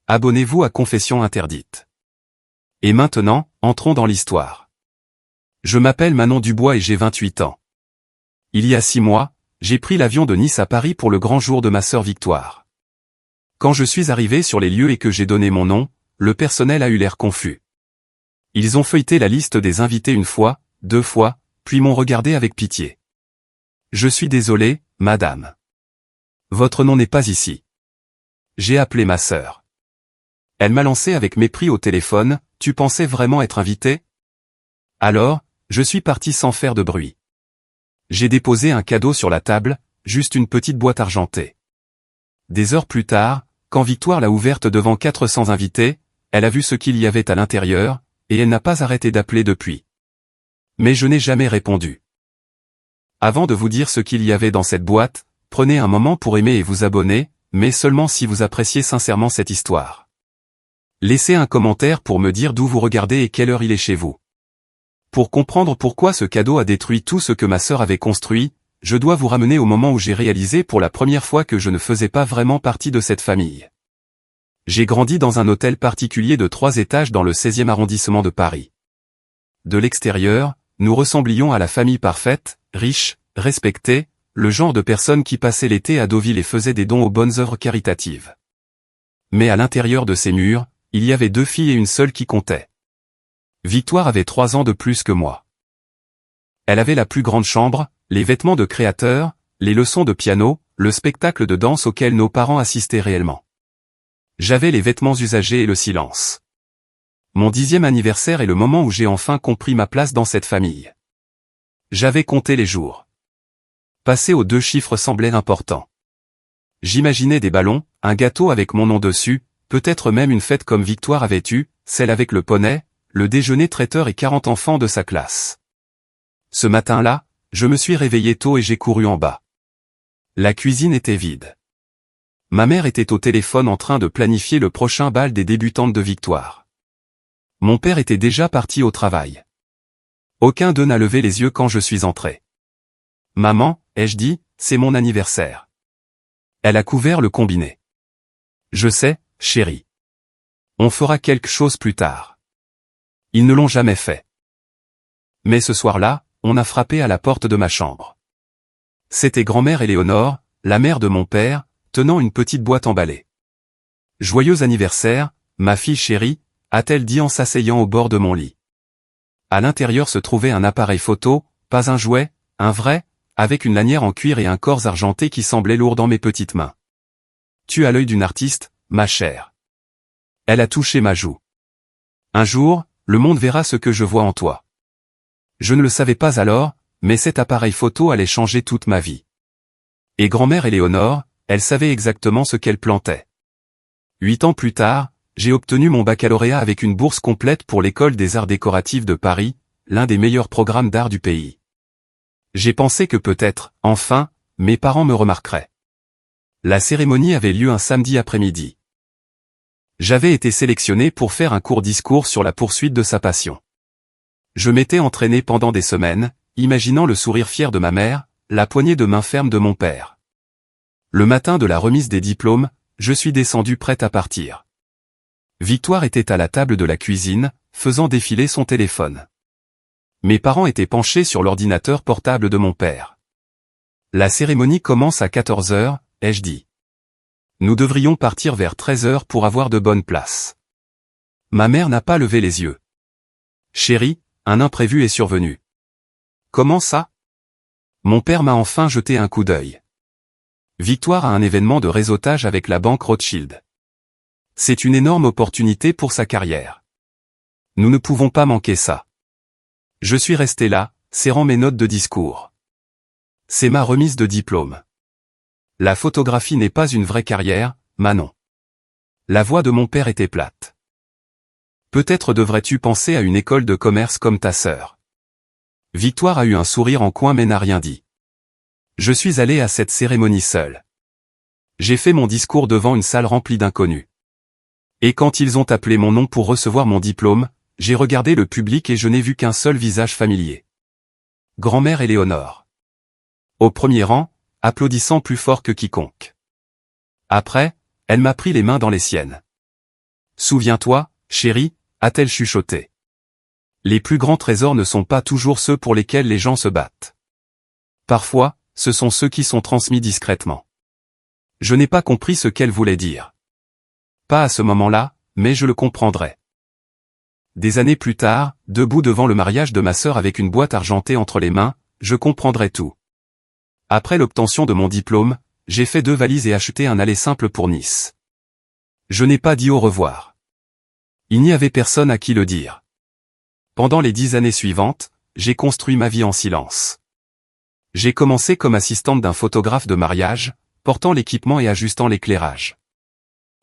Abonnez-vous à Confessions interdites. Et maintenant, entrons dans l'histoire. Je m'appelle Manon Dubois et j'ai 28 ans. Il y a 6 mois, j'ai pris l'avion de Nice à Paris pour le grand jour de ma sœur Victoire. Quand je suis arrivé sur les lieux et que j'ai donné mon nom, le personnel a eu l'air confus. Ils ont feuilleté la liste des invités 1 fois, 2 fois, puis m'ont regardé avec pitié. Je suis désolé, madame. Votre nom n'est pas ici. J'ai appelé ma sœur. Elle m'a lancé avec mépris au téléphone, « Tu pensais vraiment être invité ?» Alors, je suis parti sans faire de bruit. J'ai déposé un cadeau sur la table, juste une petite boîte argentée. Des heures plus tard, quand Victoire l'a ouverte devant 400 invités, elle a vu ce qu'il y avait à l'intérieur, et elle n'a pas arrêté d'appeler depuis. Mais je n'ai jamais répondu. Avant de vous dire ce qu'il y avait dans cette boîte, prenez un moment pour aimer et vous abonner, mais seulement si vous appréciez sincèrement cette histoire. Laissez un commentaire pour me dire d'où vous regardez et quelle heure il est chez vous. Pour comprendre pourquoi ce cadeau a détruit tout ce que ma sœur avait construit, je dois vous ramener au moment où j'ai réalisé pour la première fois que je ne faisais pas vraiment partie de cette famille. J'ai grandi dans un hôtel particulier de 3 étages dans le 16e arrondissement de Paris. De l'extérieur, nous ressemblions à la famille parfaite, riche, respectée, le genre de personne qui passait l'été à Deauville et faisait des dons aux bonnes œuvres caritatives. Mais à l'intérieur de ces murs, il y avait 2 filles et une seule qui comptait. Victoire avait 3 ans de plus que moi. Elle avait la plus grande chambre, les vêtements de créateur, les leçons de piano, le spectacle de danse auquel nos parents assistaient réellement. J'avais les vêtements usagés et le silence. Mon 10e anniversaire est le moment où j'ai enfin compris ma place dans cette famille. J'avais compté les jours. Passer aux 2 chiffres semblait important. J'imaginais des ballons, un gâteau avec mon nom dessus, peut-être même une fête comme Victoire avait eu, celle avec le poney, le déjeuner traiteur et 40 enfants de sa classe. Ce matin-là, je me suis réveillé tôt et j'ai couru en bas. La cuisine était vide. Ma mère était au téléphone en train de planifier le prochain bal des débutantes de Victoire. Mon père était déjà parti au travail. Aucun d'eux n'a levé les yeux quand je suis entré. « Maman, ai-je dit, c'est mon anniversaire. » Elle a couvert le combiné. « Je sais, chérie. On fera quelque chose plus tard. » Ils ne l'ont jamais fait. Mais ce soir-là, on a frappé à la porte de ma chambre. C'était grand-mère Éléonore, la mère de mon père, tenant une petite boîte emballée. « Joyeux anniversaire, ma fille chérie », a-t-elle dit en s'asseyant au bord de mon lit. À l'intérieur se trouvait un appareil photo, pas un jouet, un vrai, avec une lanière en cuir et un corps argenté qui semblait lourd dans mes petites mains. « Tu as l'œil d'une artiste, ma chère. » Elle a touché ma joue. « Un jour, le monde verra ce que je vois en toi. » Je ne le savais pas alors, mais cet appareil photo allait changer toute ma vie. Et grand-mère Éléonore, elle savait exactement ce qu'elle plantait. 8 ans plus tard, j'ai obtenu mon baccalauréat avec une bourse complète pour l'École des Arts Décoratifs de Paris, l'un des meilleurs programmes d'art du pays. J'ai pensé que peut-être, enfin, mes parents me remarqueraient. La cérémonie avait lieu un samedi après-midi. J'avais été sélectionné pour faire un court discours sur la poursuite de sa passion. Je m'étais entraîné pendant des semaines, imaginant le sourire fier de ma mère, la poignée de main ferme de mon père. Le matin de la remise des diplômes, je suis descendu prêt à partir. Victoire était à la table de la cuisine, faisant défiler son téléphone. Mes parents étaient penchés sur l'ordinateur portable de mon père. La cérémonie commence à 14 h, ai-je dit. Nous devrions partir vers 13 h pour avoir de bonnes places. Ma mère n'a pas levé les yeux. Chérie, un imprévu est survenu. Comment ça? Mon père m'a enfin jeté un coup d'œil. Victoire a un événement de réseautage avec la banque Rothschild. C'est une énorme opportunité pour sa carrière. Nous ne pouvons pas manquer ça. Je suis resté là, serrant mes notes de discours. C'est ma remise de diplôme. La photographie n'est pas une vraie carrière, Manon. La voix de mon père était plate. Peut-être devrais-tu penser à une école de commerce comme ta sœur. Victoire a eu un sourire en coin mais n'a rien dit. Je suis allé à cette cérémonie seul. J'ai fait mon discours devant une salle remplie d'inconnus. Et quand ils ont appelé mon nom pour recevoir mon diplôme, j'ai regardé le public et je n'ai vu qu'un seul visage familier. Grand-mère Éléonore. Au premier rang, applaudissant plus fort que quiconque. Après, elle m'a pris les mains dans les siennes. Souviens-toi, chérie, a-t-elle chuchoté. Les plus grands trésors ne sont pas toujours ceux pour lesquels les gens se battent. Parfois, ce sont ceux qui sont transmis discrètement. Je n'ai pas compris ce qu'elle voulait dire. Pas à ce moment-là, mais je le comprendrai. Des années plus tard, debout devant le mariage de ma sœur avec une boîte argentée entre les mains, je comprendrai tout. Après l'obtention de mon diplôme, j'ai fait 2 valises et acheté un aller simple pour Nice. Je n'ai pas dit au revoir. Il n'y avait personne à qui le dire. Pendant les 10 années suivantes, j'ai construit ma vie en silence. J'ai commencé comme assistante d'un photographe de mariage, portant l'équipement et ajustant l'éclairage.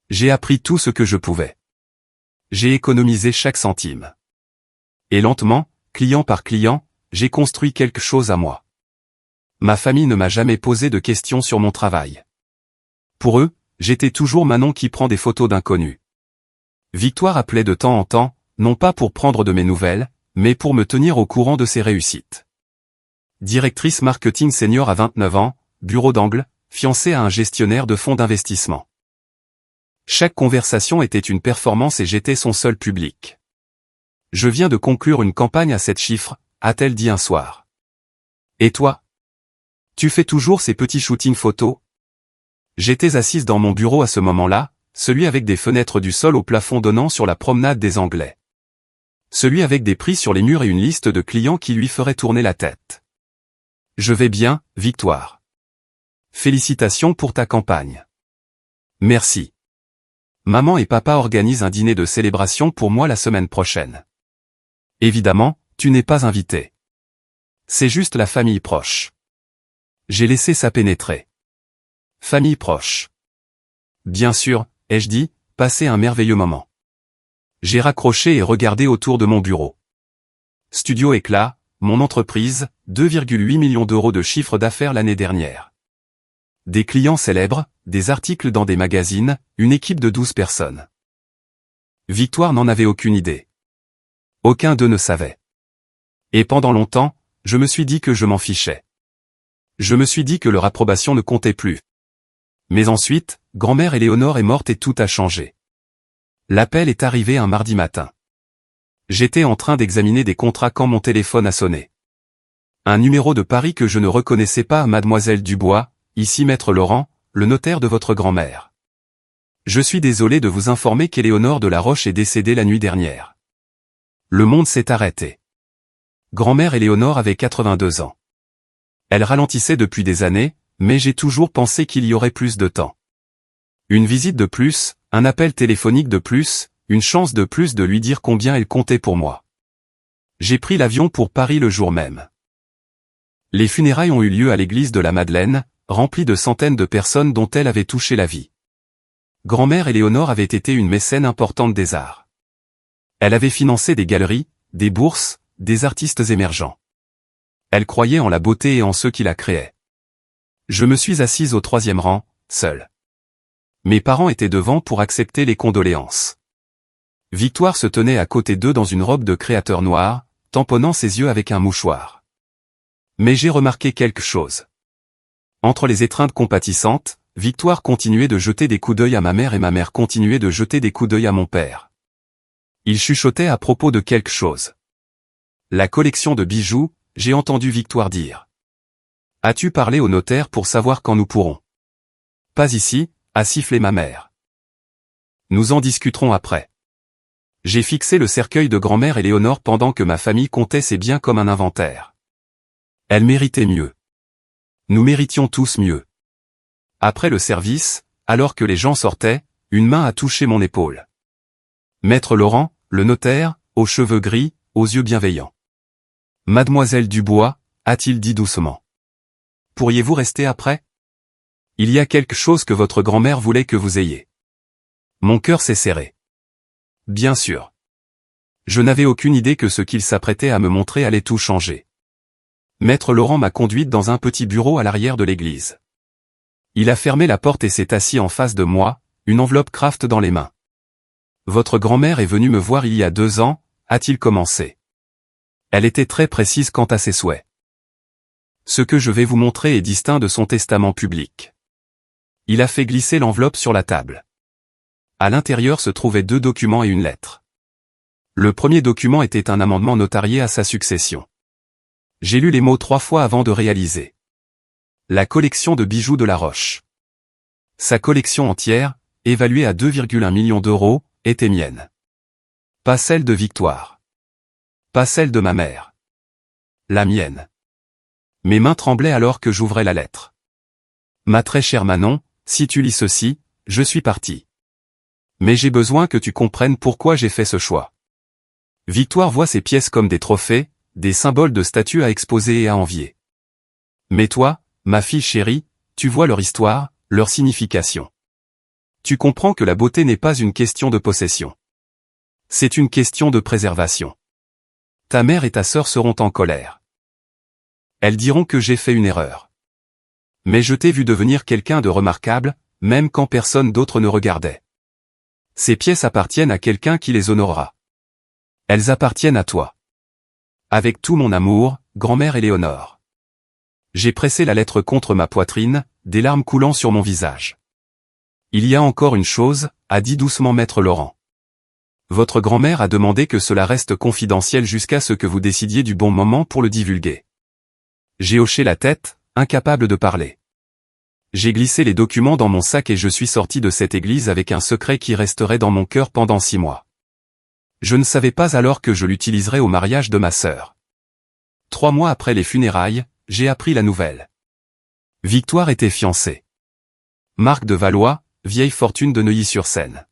J'ai appris tout ce que je pouvais. J'ai économisé chaque centime. Et lentement, client par client, j'ai construit quelque chose à moi. Ma famille ne m'a jamais posé de questions sur mon travail. Pour eux, j'étais toujours Manon qui prend des photos d'inconnus. Victoire appelait de temps en temps, non pas pour prendre de mes nouvelles, mais pour me tenir au courant de ses réussites. Directrice marketing senior à 29 ans, bureau d'angle, fiancée à un gestionnaire de fonds d'investissement. Chaque conversation était une performance et j'étais son seul public. Je viens de conclure une campagne à 7 chiffres, a-t-elle dit un soir. Et toi? Tu fais toujours ces petits shootings photos? J'étais assise dans mon bureau à ce moment-là, celui avec des fenêtres du sol au plafond donnant sur la promenade des Anglais. Celui avec des prix sur les murs et une liste de clients qui lui feraient tourner la tête. Je vais bien, Victoire. Félicitations pour ta campagne. Merci. Maman et papa organisent un dîner de célébration pour moi la semaine prochaine. Évidemment, tu n'es pas invité. C'est juste la famille proche. J'ai laissé ça pénétrer. Famille proche. Bien sûr, ai-je dit, passé un merveilleux moment. J'ai raccroché et regardé autour de mon bureau. Studio Éclat, mon entreprise, 2,8 millions d'euros de chiffre d'affaires l'année dernière. Des clients célèbres, des articles dans des magazines, une équipe de 12 personnes. Victoire n'en avait aucune idée. Aucun d'eux ne savait. Et pendant longtemps, je me suis dit que je m'en fichais. Je me suis dit que leur approbation ne comptait plus. Mais ensuite, grand-mère Éléonore est morte et tout a changé. L'appel est arrivé un mardi matin. J'étais en train d'examiner des contrats quand mon téléphone a sonné. Un numéro de Paris que je ne reconnaissais pas, Mademoiselle Dubois, ici Maître Laurent, le notaire de votre grand-mère. Je suis désolé de vous informer qu'Éléonore de la Roche est décédée la nuit dernière. Le monde s'est arrêté. Grand-mère Éléonore avait 82 ans. Elle ralentissait depuis des années, mais j'ai toujours pensé qu'il y aurait plus de temps. Une visite de plus, un appel téléphonique de plus, une chance de plus de lui dire combien elle comptait pour moi. J'ai pris l'avion pour Paris le jour même. Les funérailles ont eu lieu à l'église de la Madeleine, remplie de centaines de personnes dont elle avait touché la vie. Grand-mère Éléonore avait été une mécène importante des arts. Elle avait financé des galeries, des bourses, des artistes émergents. Elle croyait en la beauté et en ceux qui la créaient. Je me suis assise au 3e rang, seule. Mes parents étaient devant pour accepter les condoléances. Victoire se tenait à côté d'eux dans une robe de créateur noir, tamponnant ses yeux avec un mouchoir. Mais j'ai remarqué quelque chose. Entre les étreintes compatissantes, Victoire continuait de jeter des coups d'œil à ma mère et ma mère continuait de jeter des coups d'œil à mon père. Ils chuchotaient à propos de quelque chose. La collection de bijoux, j'ai entendu Victoire dire. As-tu parlé au notaire pour savoir quand nous pourrons? Pas ici, a sifflé ma mère. Nous en discuterons après. J'ai fixé le cercueil de grand-mère Éléonore pendant que ma famille comptait ses biens comme un inventaire. Elle méritait mieux. Nous méritions tous mieux. Après le service, alors que les gens sortaient, une main a touché mon épaule. Maître Laurent, le notaire, aux cheveux gris, aux yeux bienveillants. Mademoiselle Dubois, a-t-il dit doucement. Pourriez-vous rester après? Il y a quelque chose que votre grand-mère voulait que vous ayez. Mon cœur s'est serré. Bien sûr. Je n'avais aucune idée que ce qu'il s'apprêtait à me montrer allait tout changer. Maître Laurent m'a conduite dans un petit bureau à l'arrière de l'église. Il a fermé la porte et s'est assis en face de moi, une enveloppe Kraft dans les mains. Votre grand-mère est venue me voir il y a 2 ans, a-t-il commencé. Elle était très précise quant à ses souhaits. Ce que je vais vous montrer est distinct de son testament public. Il a fait glisser l'enveloppe sur la table. À l'intérieur se trouvaient 2 documents et une lettre. Le premier document était un amendement notarié à sa succession. J'ai lu les mots 3 fois avant de réaliser. La collection de bijoux de La Roche. Sa collection entière, évaluée à 2,1 millions d'euros, était mienne. Pas celle de Victoire. Pas celle de ma mère. La mienne. Mes mains tremblaient alors que j'ouvrais la lettre. Ma très chère Manon, si tu lis ceci, je suis parti. Mais j'ai besoin que tu comprennes pourquoi j'ai fait ce choix. Victoire voit ces pièces comme des trophées, des symboles de statut à exposer et à envier. Mais toi, ma fille chérie, tu vois leur histoire, leur signification. Tu comprends que la beauté n'est pas une question de possession. C'est une question de préservation. Ta mère et ta sœur seront en colère. Elles diront que j'ai fait une erreur. Mais je t'ai vu devenir quelqu'un de remarquable, même quand personne d'autre ne regardait. Ces pièces appartiennent à quelqu'un qui les honorera. Elles appartiennent à toi. Avec tout mon amour, grand-mère Éléonore. J'ai pressé la lettre contre ma poitrine, des larmes coulant sur mon visage. Il y a encore une chose, a dit doucement maître Laurent. Votre grand-mère a demandé que cela reste confidentiel jusqu'à ce que vous décidiez du bon moment pour le divulguer. J'ai hoché la tête, incapable de parler. J'ai glissé les documents dans mon sac et je suis sorti de cette église avec un secret qui resterait dans mon cœur pendant 6 mois. Je ne savais pas alors que je l'utiliserais au mariage de ma sœur. 3 mois après les funérailles, j'ai appris la nouvelle. Victoire était fiancée. Marc de Valois, vieille fortune de Neuilly-sur-Seine.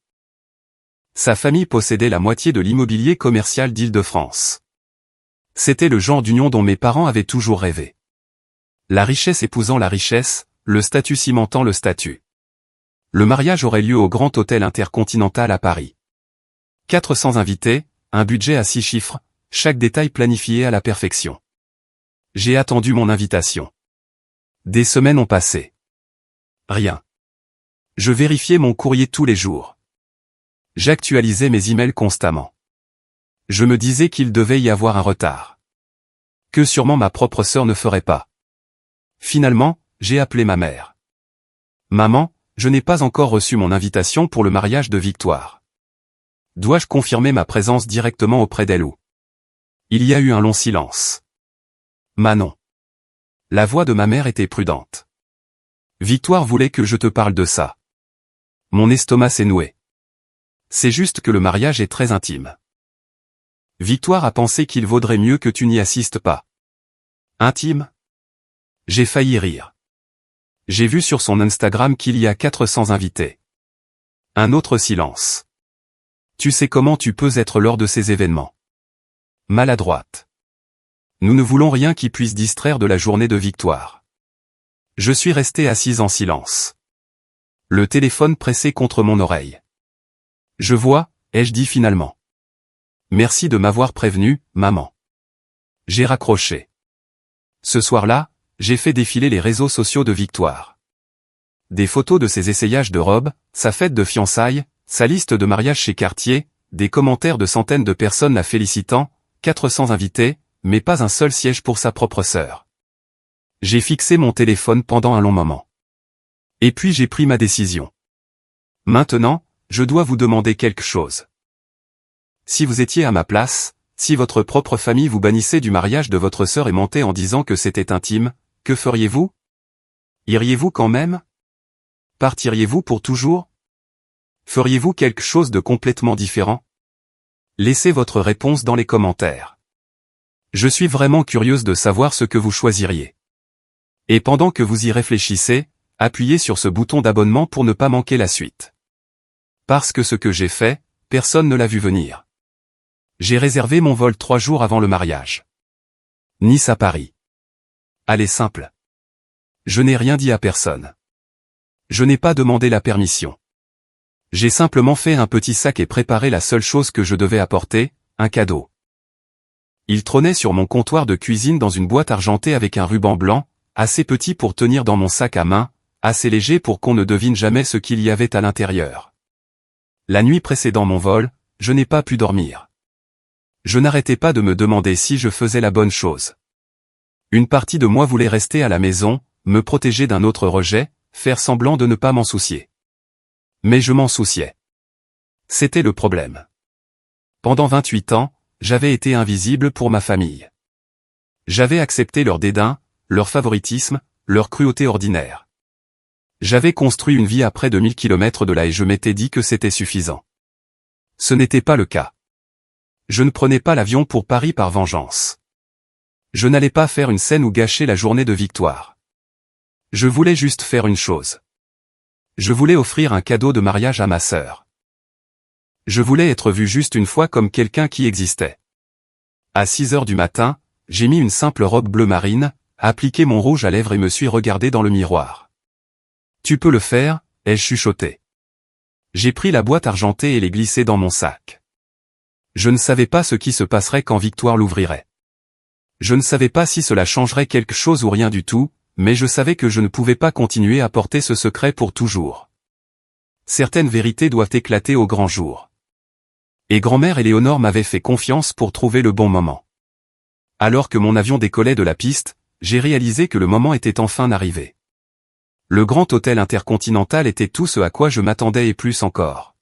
Sa famille possédait la moitié de l'immobilier commercial d'Île-de-France. C'était le genre d'union dont mes parents avaient toujours rêvé. La richesse épousant la richesse, le statut cimentant le statut. Le mariage aurait lieu au Grand Hôtel Intercontinental à Paris. 400 invités, un budget à 6 chiffres, chaque détail planifié à la perfection. J'ai attendu mon invitation. Des semaines ont passé. Rien. Je vérifiais mon courrier tous les jours. J'actualisais mes emails constamment. Je me disais qu'il devait y avoir un retard. Que sûrement ma propre sœur ne ferait pas. Finalement, j'ai appelé ma mère. Maman, je n'ai pas encore reçu mon invitation pour le mariage de Victoire. Dois-je confirmer ma présence directement auprès d'elle ou? Il y a eu un long silence. Manon. La voix de ma mère était prudente. Victoire voulait que je te parle de ça. Mon estomac s'est noué. C'est juste que le mariage est très intime. Victoire a pensé qu'il vaudrait mieux que tu n'y assistes pas. Intime? J'ai failli rire. J'ai vu sur son Instagram qu'il y a 400 invités. Un autre silence. Tu sais comment tu peux être lors de ces événements. Maladroite. Nous ne voulons rien qui puisse distraire de la journée de Victoire. Je suis resté assise en silence. Le téléphone pressé contre mon oreille. Je vois, ai-je dit finalement. Merci de m'avoir prévenu, maman. J'ai raccroché. Ce soir-là, j'ai fait défiler les réseaux sociaux de Victoire. Des photos de ses essayages de robes, sa fête de fiançailles, sa liste de mariage chez Cartier, des commentaires de centaines de personnes la félicitant, 400 invités, mais pas un seul siège pour sa propre sœur. J'ai fixé mon téléphone pendant un long moment. Et puis j'ai pris ma décision. Maintenant, je dois vous demander quelque chose. Si vous étiez à ma place, si votre propre famille vous bannissait du mariage de votre sœur et mentait en disant que c'était intime, que feriez-vous? Iriez-vous quand même? Partiriez-vous pour toujours? Feriez-vous quelque chose de complètement différent? Laissez votre réponse dans les commentaires. Je suis vraiment curieuse de savoir ce que vous choisiriez. Et pendant que vous y réfléchissez, appuyez sur ce bouton d'abonnement pour ne pas manquer la suite. Parce que ce que j'ai fait, personne ne l'a vu venir. J'ai réservé mon vol 3 jours avant le mariage. Nice à Paris. Allez simple. Je n'ai rien dit à personne. Je n'ai pas demandé la permission. J'ai simplement fait un petit sac et préparé la seule chose que je devais apporter, un cadeau. Il trônait sur mon comptoir de cuisine dans une boîte argentée avec un ruban blanc, assez petit pour tenir dans mon sac à main, assez léger pour qu'on ne devine jamais ce qu'il y avait à l'intérieur. La nuit précédant mon vol, je n'ai pas pu dormir. Je n'arrêtais pas de me demander si je faisais la bonne chose. Une partie de moi voulait rester à la maison, me protéger d'un autre rejet, faire semblant de ne pas m'en soucier. Mais je m'en souciais. C'était le problème. Pendant 28 ans, j'avais été invisible pour ma famille. J'avais accepté leur dédain, leur favoritisme, leur cruauté ordinaire. J'avais construit une vie à près de 1000 km de là et je m'étais dit que c'était suffisant. Ce n'était pas le cas. Je ne prenais pas l'avion pour Paris par vengeance. Je n'allais pas faire une scène ou gâcher la journée de Victoire. Je voulais juste faire une chose. Je voulais offrir un cadeau de mariage à ma sœur. Je voulais être vu juste une fois comme quelqu'un qui existait. À 6 heures du matin, j'ai mis une simple robe bleu marine, appliqué mon rouge à lèvres et me suis regardé dans le miroir. « Tu peux le faire », ai-je chuchoté. J'ai pris la boîte argentée et l'ai glissée dans mon sac. Je ne savais pas ce qui se passerait quand Victoire l'ouvrirait. Je ne savais pas si cela changerait quelque chose ou rien du tout, mais je savais que je ne pouvais pas continuer à porter ce secret pour toujours. Certaines vérités doivent éclater au grand jour. Et grand-mère Éléonore m'avait fait confiance pour trouver le bon moment. Alors que mon avion décollait de la piste, j'ai réalisé que le moment était enfin arrivé. Le grand hôtel intercontinental était tout ce à quoi je m'attendais et plus encore.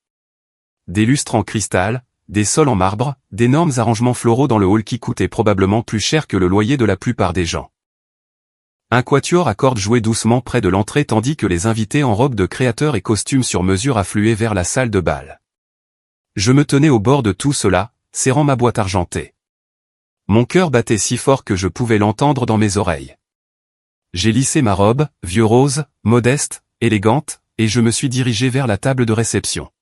Des lustres en cristal, des sols en marbre, d'énormes arrangements floraux dans le hall qui coûtaient probablement plus cher que le loyer de la plupart des gens. Un quatuor à cordes jouait doucement près de l'entrée tandis que les invités en robes de créateurs et costumes sur mesure affluaient vers la salle de bal. Je me tenais au bord de tout cela, serrant ma boîte argentée. Mon cœur battait si fort que je pouvais l'entendre dans mes oreilles. J'ai lissé ma robe, vieux rose, modeste, élégante, et je me suis dirigé vers la table de réception.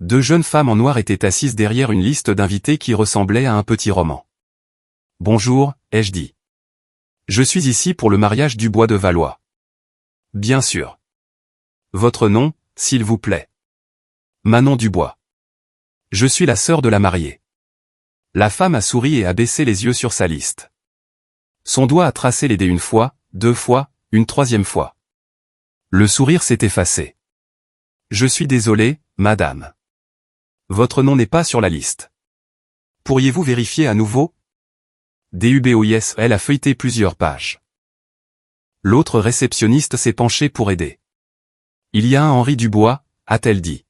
2 jeunes femmes en noir étaient assises derrière une liste d'invités qui ressemblait à un petit roman. « Bonjour », ai-je dit. « Je suis ici pour le mariage Dubois de Valois. »« Bien sûr. »« Votre nom, s'il vous plaît. »« Manon Dubois. »« Je suis la sœur de la mariée. » La femme a souri et a baissé les yeux sur sa liste. Son doigt a tracé les dés 1 fois, 2 fois, une 3e fois. Le sourire s'est effacé. « Je suis désolé, madame. Votre nom n'est pas sur la liste. Pourriez-vous vérifier à nouveau ? » DUBOIS, elle a feuilleté plusieurs pages. L'autre réceptionniste s'est penchée pour aider. « Il y a un Henri Dubois, a-t-elle dit.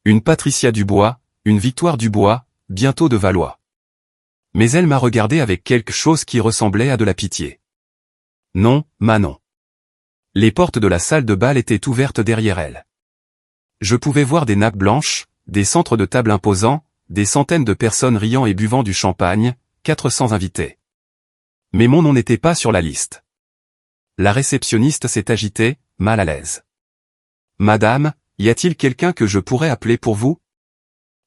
Une Patricia Dubois, une Victoire Dubois, bientôt de Valois. » Mais elle m'a regardé avec quelque chose qui ressemblait à de la pitié. « Non, Manon. » Les portes de la salle de bal étaient ouvertes derrière elle. Je pouvais voir des nappes blanches, des centres de table imposants, des centaines de personnes riant et buvant du champagne, 400 invités. Mais mon nom n'était pas sur la liste. La réceptionniste s'est agitée, mal à l'aise. « Madame, y a-t-il quelqu'un que je pourrais appeler pour vous ? »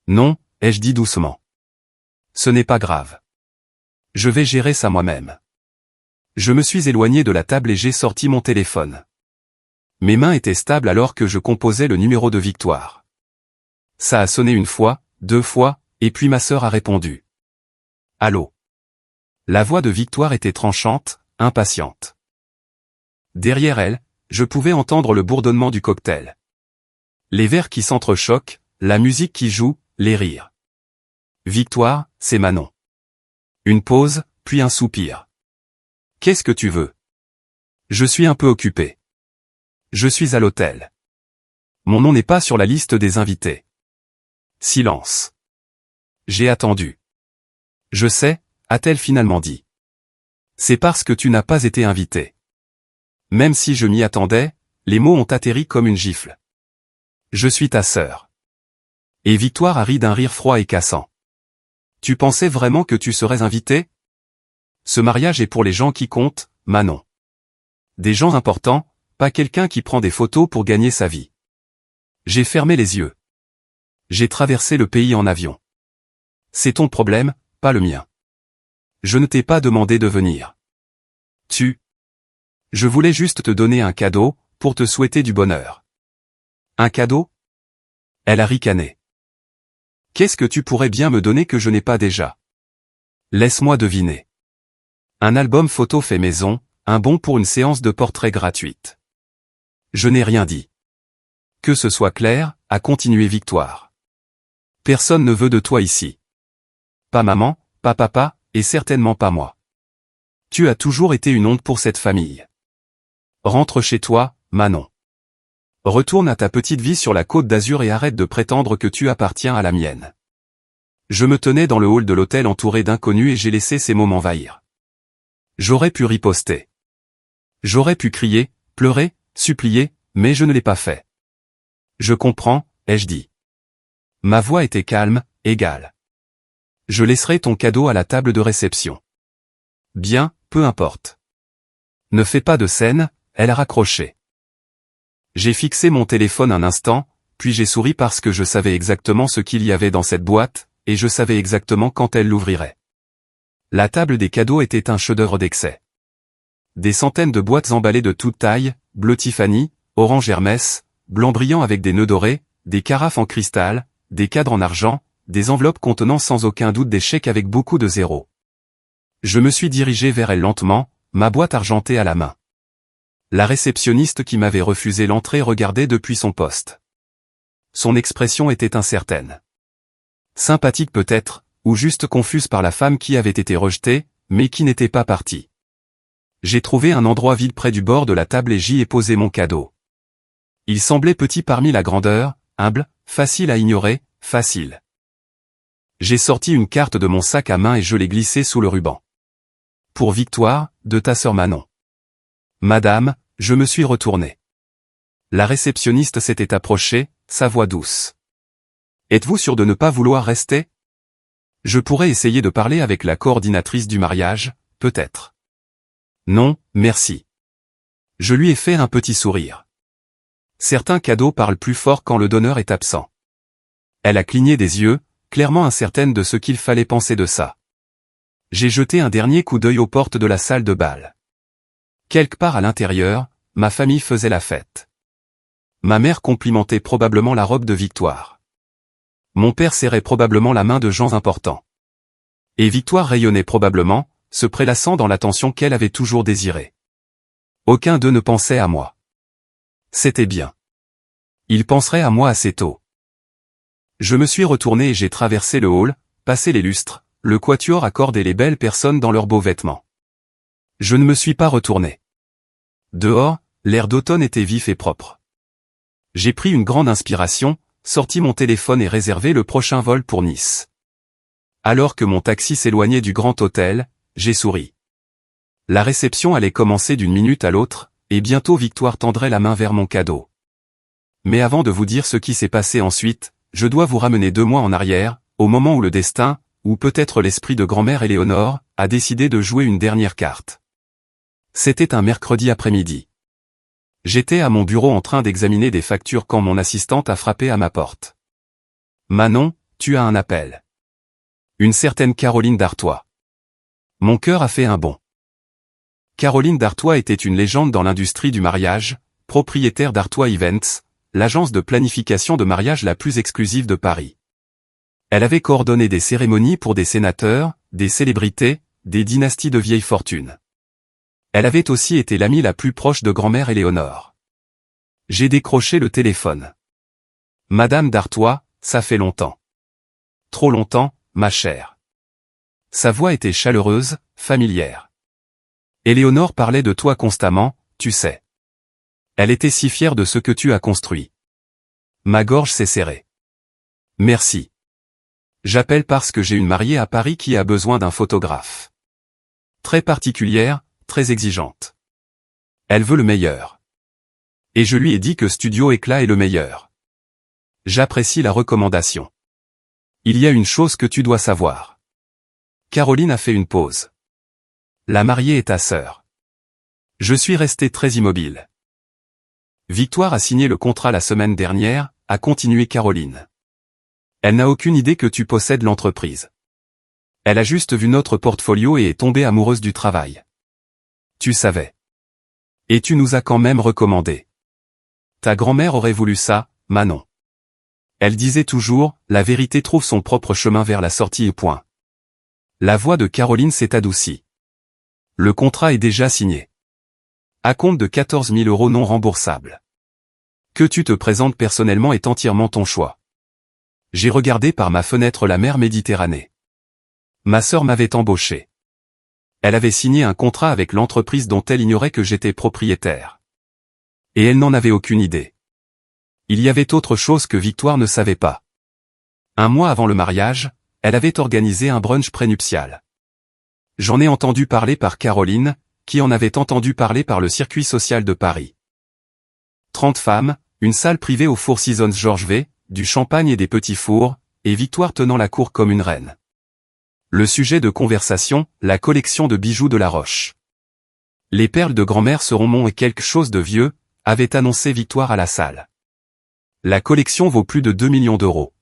« Non, » ai-je dit doucement. « Ce n'est pas grave. Je vais gérer ça moi-même. » Je me suis éloigné de la table et j'ai sorti mon téléphone. Mes mains étaient stables alors que je composais le numéro de Victoire. Ça a sonné 1 fois, 2 fois, et puis ma sœur a répondu. « Allô ?» La voix de Victoire était tranchante, impatiente. Derrière elle, je pouvais entendre le bourdonnement du cocktail. Les verres qui s'entrechoquent, la musique qui joue, les rires. « Victoire, c'est Manon. » Une pause, puis un soupir. « Qu'est-ce que tu veux ? » Je suis un peu occupé. Je suis à l'hôtel. Mon nom n'est pas sur la liste des invités. Silence. J'ai attendu. Je sais, a-t-elle finalement dit. C'est parce que tu n'as pas été invité. Même si je m'y attendais, les mots ont atterri comme une gifle. Je suis ta sœur. Et Victoire a ri d'un rire froid et cassant. Tu pensais vraiment que tu serais invité ? Ce mariage est pour les gens qui comptent, Manon. Des gens importants, pas quelqu'un qui prend des photos pour gagner sa vie. J'ai fermé les yeux. J'ai traversé le pays en avion. C'est ton problème, pas le mien. Je ne t'ai pas demandé de venir. Je voulais juste te donner un cadeau, pour te souhaiter du bonheur. Un cadeau ? Elle a ricané. Qu'est-ce que tu pourrais bien me donner que je n'ai pas déjà ? Laisse-moi deviner. Un album photo fait maison, un bon pour une séance de portrait gratuite. Je n'ai rien dit. Que ce soit clair, a continué Victoire. Personne ne veut de toi ici. Pas maman, pas papa, et certainement pas moi. Tu as toujours été une honte pour cette famille. Rentre chez toi, Manon. Retourne à ta petite vie sur la Côte d'Azur et arrête de prétendre que tu appartiens à la mienne. Je me tenais dans le hall de l'hôtel entouré d'inconnus et j'ai laissé ces mots m'envahir. J'aurais pu riposter. J'aurais pu crier, pleurer, supplier, mais je ne l'ai pas fait. Je comprends, ai-je dit. Ma voix était calme, égale. Je laisserai ton cadeau à la table de réception. Bien, peu importe. Ne fais pas de scène, elle a raccroché. J'ai fixé mon téléphone un instant, puis j'ai souri parce que je savais exactement ce qu'il y avait dans cette boîte, et je savais exactement quand elle l'ouvrirait. La table des cadeaux était un chef-d'œuvre d'excès. Des centaines de boîtes emballées de toutes tailles, bleu Tiffany, orange Hermès, blanc brillant avec des nœuds dorés, des carafes en cristal, des cadres en argent, des enveloppes contenant sans aucun doute des chèques avec beaucoup de zéros. Je me suis dirigé vers elle lentement, ma boîte argentée à la main. La réceptionniste qui m'avait refusé l'entrée regardait depuis son poste. Son expression était incertaine. Sympathique peut-être, ou juste confuse par la femme qui avait été rejetée, mais qui n'était pas partie. J'ai trouvé un endroit vide près du bord de la table et j'y ai posé mon cadeau. Il semblait petit parmi la grandeur, humble, facile à ignorer, facile. J'ai sorti une carte de mon sac à main et je l'ai glissée sous le ruban. Pour Victoire, de ta sœur Manon. Madame, je me suis retourné. La réceptionniste s'était approchée, sa voix douce. Êtes-vous sûr de ne pas vouloir rester? Je pourrais essayer de parler avec la coordinatrice du mariage, peut-être. Non, merci. Je lui ai fait un petit sourire. Certains cadeaux parlent plus fort quand le donneur est absent. Elle a cligné des yeux, clairement incertaine de ce qu'il fallait penser de ça. J'ai jeté un dernier coup d'œil aux portes de la salle de bal. Quelque part à l'intérieur, ma famille faisait la fête. Ma mère complimentait probablement la robe de Victoire. Mon père serrait probablement la main de gens importants. Et Victoire rayonnait probablement, se prélassant dans l'attention qu'elle avait toujours désirée. Aucun d'eux ne pensait à moi. C'était bien. Ils penseraient à moi assez tôt. Je me suis retourné et j'ai traversé le hall, passé les lustres, le quatuor à cordes et les belles personnes dans leurs beaux vêtements. Je ne me suis pas retourné. Dehors, l'air d'automne était vif et propre. J'ai pris une grande inspiration, sorti mon téléphone et réservé le prochain vol pour Nice. Alors que mon taxi s'éloignait du grand hôtel, j'ai souri. La réception allait commencer d'une minute à l'autre, et bientôt Victoire tendrait la main vers mon cadeau. Mais avant de vous dire ce qui s'est passé ensuite, je dois vous ramener 2 mois en arrière, au moment où le destin, ou peut-être l'esprit de grand-mère Éléonore, a décidé de jouer une dernière carte. C'était un mercredi après-midi. J'étais à mon bureau en train d'examiner des factures quand mon assistante a frappé à ma porte. Manon, tu as un appel. Une certaine Caroline Dartois. Mon cœur a fait un bond. Caroline Dartois était une légende dans l'industrie du mariage, propriétaire d'Artois Events, l'agence de planification de mariage la plus exclusive de Paris. Elle avait coordonné des cérémonies pour des sénateurs, des célébrités, des dynasties de vieille fortune. Elle avait aussi été l'amie la plus proche de grand-mère Éléonore. J'ai décroché le téléphone. Madame Dartois, ça fait longtemps. Trop longtemps, ma chère. Sa voix était chaleureuse, familière. Éléonore parlait de toi constamment, tu sais. Elle était si fière de ce que tu as construit. Ma gorge s'est serrée. Merci. J'appelle parce que j'ai une mariée à Paris qui a besoin d'un photographe. Très particulière, très exigeante. Elle veut le meilleur. Et je lui ai dit que Studio Éclat est le meilleur. J'apprécie la recommandation. Il y a une chose que tu dois savoir. Caroline a fait une pause. La mariée est ta sœur. Je suis resté très immobile. Victoire a signé le contrat la semaine dernière, a continué Caroline. Elle n'a aucune idée que tu possèdes l'entreprise. Elle a juste vu notre portfolio et est tombée amoureuse du travail. Tu savais. Et tu nous as quand même recommandé. Ta grand-mère aurait voulu ça, Manon. Elle disait toujours, la vérité trouve son propre chemin vers la sortie et point. La voix de Caroline s'est adoucie. Le contrat est déjà signé. À compte de 14 000 € non remboursables. Que tu te présentes personnellement est entièrement ton choix. J'ai regardé par ma fenêtre la mer Méditerranée. Ma sœur m'avait embauché. Elle avait signé un contrat avec l'entreprise dont elle ignorait que j'étais propriétaire. Et elle n'en avait aucune idée. Il y avait autre chose que Victoire ne savait pas. Un mois avant le mariage, elle avait organisé un brunch prénuptial. J'en ai entendu parler par Caroline, qui en avait entendu parler par le circuit social de Paris. 30 femmes, une salle privée au Four Seasons Georges V, du champagne et des petits fours, et Victoire tenant la cour comme une reine. Le sujet de conversation, la collection de bijoux de La Roche. Les perles de grand-mère seront mon et quelque chose de vieux, avait annoncé Victoire à la salle. La collection vaut plus de 2 millions d'euros.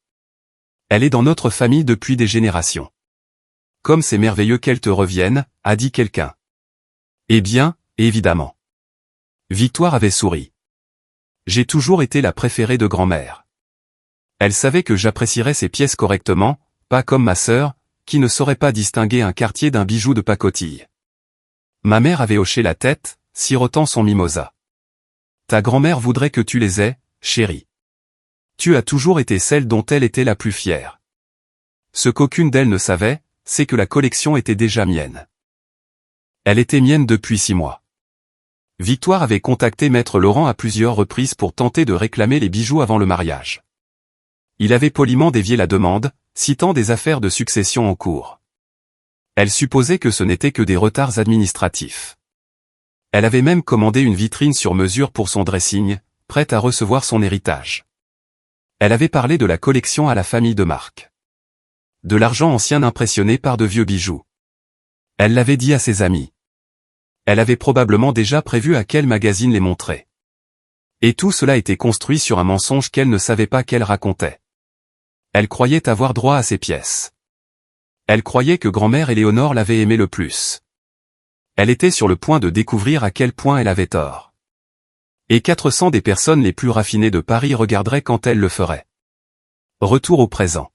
Elle est dans notre famille depuis des générations. Comme c'est merveilleux qu'elle te revienne, a dit quelqu'un. Eh bien, évidemment. Victoire avait souri. J'ai toujours été la préférée de grand-mère. Elle savait que j'apprécierais ses pièces correctement, pas comme ma sœur, qui ne saurait pas distinguer un quartier d'un bijou de pacotille. Ma mère avait hoché la tête, sirotant son mimosa. Ta grand-mère voudrait que tu les aies, chérie. Tu as toujours été celle dont elle était la plus fière. Ce qu'aucune d'elles ne savait, c'est que la collection était déjà mienne. Elle était mienne depuis 6 mois. Victoire avait contacté Maître Laurent à plusieurs reprises pour tenter de réclamer les bijoux avant le mariage. Il avait poliment dévié la demande, citant des affaires de succession en cours. Elle supposait que ce n'était que des retards administratifs. Elle avait même commandé une vitrine sur mesure pour son dressing, prête à recevoir son héritage. Elle avait parlé de la collection à la famille de Marc. De l'argent ancien impressionné par de vieux bijoux. Elle l'avait dit à ses amis. Elle avait probablement déjà prévu à quel magazine les montrer. Et tout cela était construit sur un mensonge qu'elle ne savait pas qu'elle racontait. Elle croyait avoir droit à ces pièces. Elle croyait que grand-mère Éléonore l'avait aimée le plus. Elle était sur le point de découvrir à quel point elle avait tort. Et 400 des personnes les plus raffinées de Paris regarderaient quand elle le ferait. Retour au présent.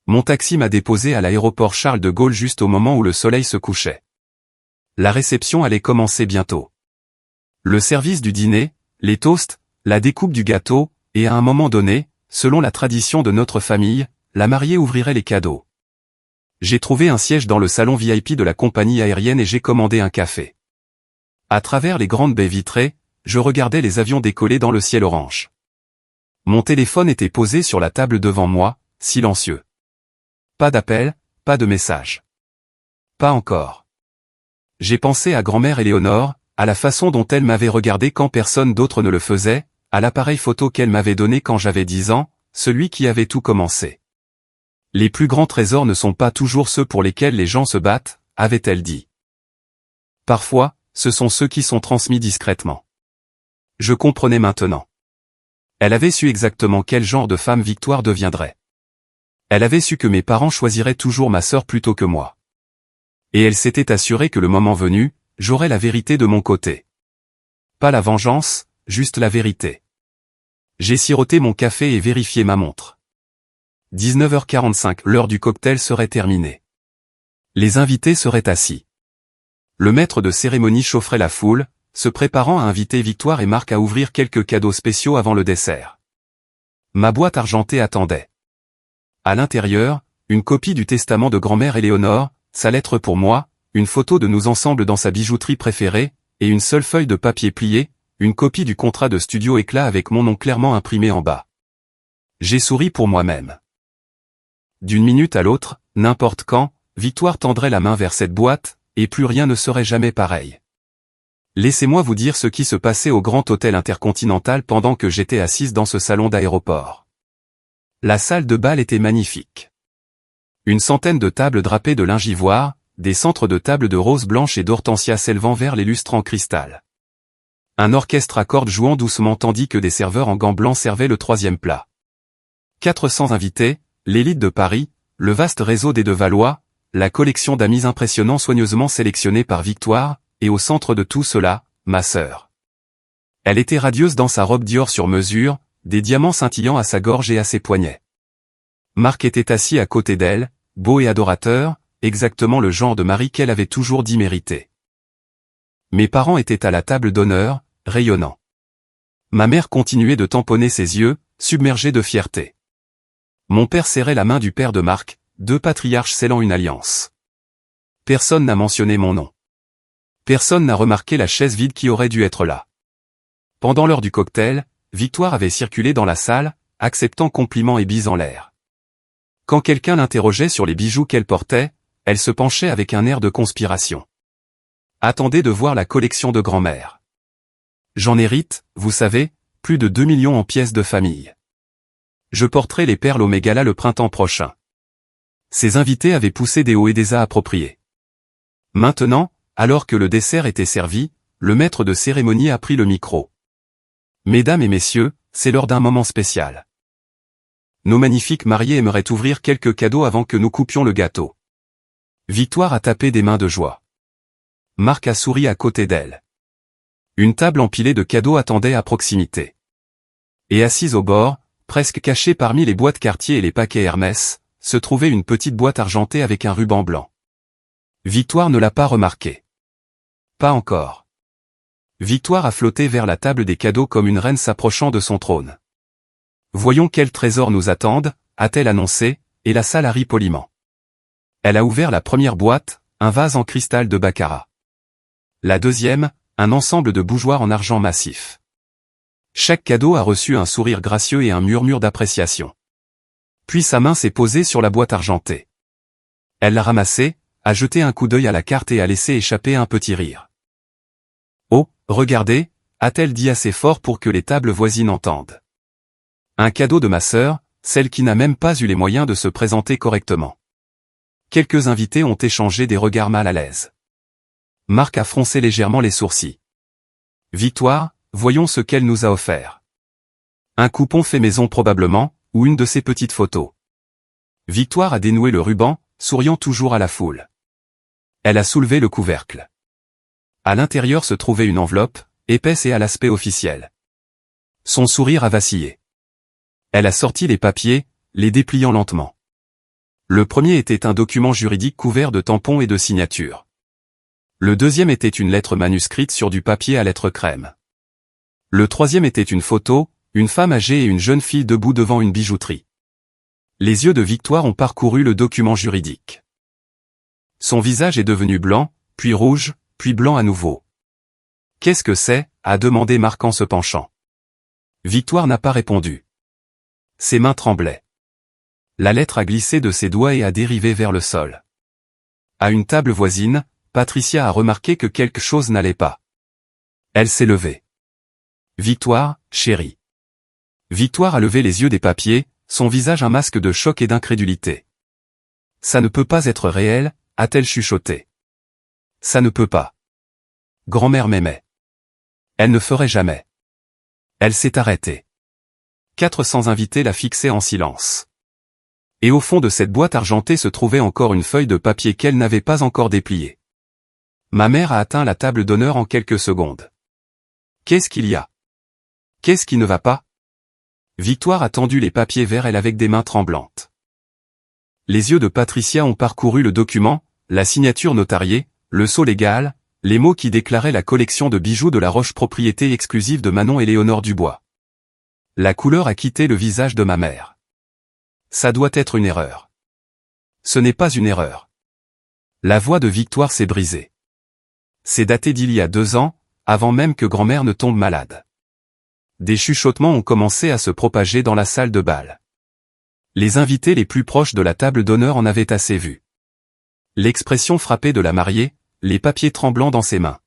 Mon taxi m'a déposé à l'aéroport Charles de Gaulle juste au moment où le soleil se couchait. La réception allait commencer bientôt. Le service du dîner, les toasts, la découpe du gâteau, et à un moment donné, selon la tradition de notre famille, la mariée ouvrirait les cadeaux. J'ai trouvé un siège dans le salon VIP de la compagnie aérienne et j'ai commandé un café. À travers les grandes baies vitrées, je regardais les avions décoller dans le ciel orange. Mon téléphone était posé sur la table devant moi, silencieux. Pas d'appel, pas de message. Pas encore. J'ai pensé à grand-mère Éléonore, à la façon dont elle m'avait regardé quand personne d'autre ne le faisait, à l'appareil photo qu'elle m'avait donné quand j'avais 10 ans, celui qui avait tout commencé. Les plus grands trésors ne sont pas toujours ceux pour lesquels les gens se battent, avait-elle dit. Parfois, ce sont ceux qui sont transmis discrètement. Je comprenais maintenant. Elle avait su exactement quel genre de femme Victoire deviendrait. Elle avait su que mes parents choisiraient toujours ma sœur plutôt que moi. Et elle s'était assurée que le moment venu, j'aurais la vérité de mon côté. Pas la vengeance, juste la vérité. J'ai siroté mon café et vérifié ma montre. 19h45, l'heure du cocktail serait terminée. Les invités seraient assis. Le maître de cérémonie chaufferait la foule, se préparant à inviter Victoire et Marc à ouvrir quelques cadeaux spéciaux avant le dessert. Ma boîte argentée attendait. À l'intérieur, une copie du testament de grand-mère Éléonore, sa lettre pour moi, une photo de nous ensemble dans sa bijouterie préférée, et une seule feuille de papier pliée, une copie du contrat de studio éclat avec mon nom clairement imprimé en bas. J'ai souri pour moi-même. D'une minute à l'autre, n'importe quand, Victoire tendrait la main vers cette boîte, et plus rien ne serait jamais pareil. Laissez-moi vous dire ce qui se passait au Grand Hôtel Intercontinental pendant que j'étais assise dans ce salon d'aéroport. La salle de bal était magnifique. Une centaine de tables drapées de linge ivoire, des centres de tables de roses blanches et d'hortensias s'élevant vers les lustres en cristal. Un orchestre à cordes jouant doucement tandis que des serveurs en gants blancs servaient le troisième plat. 400 invités, l'élite de Paris, le vaste réseau des Valois, la collection d'amis impressionnants soigneusement sélectionnés par Victoire, et au centre de tout cela, ma sœur. Elle était radieuse dans sa robe Dior sur mesure, des diamants scintillant à sa gorge et à ses poignets. Marc était assis à côté d'elle, beau et adorateur, exactement le genre de mari qu'elle avait toujours dit mériter. Mes parents étaient à la table d'honneur, rayonnants. Ma mère continuait de tamponner ses yeux, submergée de fierté. Mon père serrait la main du père de Marc, deux patriarches scellant une alliance. Personne n'a mentionné mon nom. Personne n'a remarqué la chaise vide qui aurait dû être là. Pendant l'heure du cocktail, Victoire avait circulé dans la salle, acceptant compliments et bises en l'air. Quand quelqu'un l'interrogeait sur les bijoux qu'elle portait, elle se penchait avec un air de conspiration. Attendez de voir la collection de grand-mère. J'en hérite, vous savez, plus de 2 millions en pièces de famille. Je porterai les perles au mégala le printemps prochain. Ses invités avaient poussé des hauts et des a appropriés. Maintenant, alors que le dessert était servi, le maître de cérémonie a pris le micro. Mesdames et messieurs, c'est l'heure d'un moment spécial. Nos magnifiques mariés aimeraient ouvrir quelques cadeaux avant que nous coupions le gâteau. Victoire a tapé des mains de joie. Marc a souri à côté d'elle. Une table empilée de cadeaux attendait à proximité. Et assise au bord, presque cachée parmi les boîtes Cartier et les paquets Hermès, se trouvait une petite boîte argentée avec un ruban blanc. Victoire ne l'a pas remarqué. Pas encore. Victoire a flotté vers la table des cadeaux comme une reine s'approchant de son trône. Voyons quels trésors nous attendent, a-t-elle annoncé, et la salle a ri poliment. Elle a ouvert la première boîte, un vase en cristal de baccarat. La deuxième, un ensemble de bougeoirs en argent massif. Chaque cadeau a reçu un sourire gracieux et un murmure d'appréciation. Puis sa main s'est posée sur la boîte argentée. Elle l'a ramassée, a jeté un coup d'œil à la carte et a laissé échapper un petit rire. Oh, regardez, a-t-elle dit assez fort pour que les tables voisines entendent. Un cadeau de ma sœur, celle qui n'a même pas eu les moyens de se présenter correctement. Quelques invités ont échangé des regards mal à l'aise. Marc a froncé légèrement les sourcils. Victoire, voyons ce qu'elle nous a offert. Un coupon fait maison probablement, ou une de ses petites photos. Victoire a dénoué le ruban, souriant toujours à la foule. Elle a soulevé le couvercle. À l'intérieur se trouvait une enveloppe, épaisse et à l'aspect officiel. Son sourire a vacillé. Elle a sorti les papiers, les dépliant lentement. Le premier était un document juridique couvert de tampons et de signatures. Le deuxième était une lettre manuscrite sur du papier à lettres crème. Le troisième était une photo, une femme âgée et une jeune fille debout devant une bijouterie. Les yeux de Victoire ont parcouru le document juridique. Son visage est devenu blanc, puis rouge, puis blanc à nouveau. « Qu'est-ce que c'est » a demandé Marc en se penchant. Victoire n'a pas répondu. Ses mains tremblaient. La lettre a glissé de ses doigts et a dérivé vers le sol. À une table voisine, Patricia a remarqué que quelque chose n'allait pas. Elle s'est levée. « Victoire, chérie. » Victoire a levé les yeux des papiers, son visage un masque de choc et d'incrédulité. « Ça ne peut pas être réel » a-t-elle chuchoté. « Ça ne peut pas. Grand-mère m'aimait. Elle ne ferait jamais. » Elle s'est arrêtée. 400 invités la fixaient en silence. Et au fond de cette boîte argentée se trouvait encore une feuille de papier qu'elle n'avait pas encore dépliée. Ma mère a atteint la table d'honneur en quelques secondes. Qu'est-ce qu'il y a? Qu'est-ce qui ne va pas? Victoire a tendu les papiers vers elle avec des mains tremblantes. Les yeux de Patricia ont parcouru le document, la signature notariée, le sceau légal, les mots qui déclaraient la collection de bijoux de la Roche propriété exclusive de Manon et Léonore Dubois. La couleur a quitté le visage de ma mère. Ça doit être une erreur. Ce n'est pas une erreur. La voix de Victoire s'est brisée. C'est daté d'il y a 2 ans, avant même que grand-mère ne tombe malade. Des chuchotements ont commencé à se propager dans la salle de bal. Les invités les plus proches de la table d'honneur en avaient assez vu. L'expression frappée de la mariée, les papiers tremblants dans ses mains.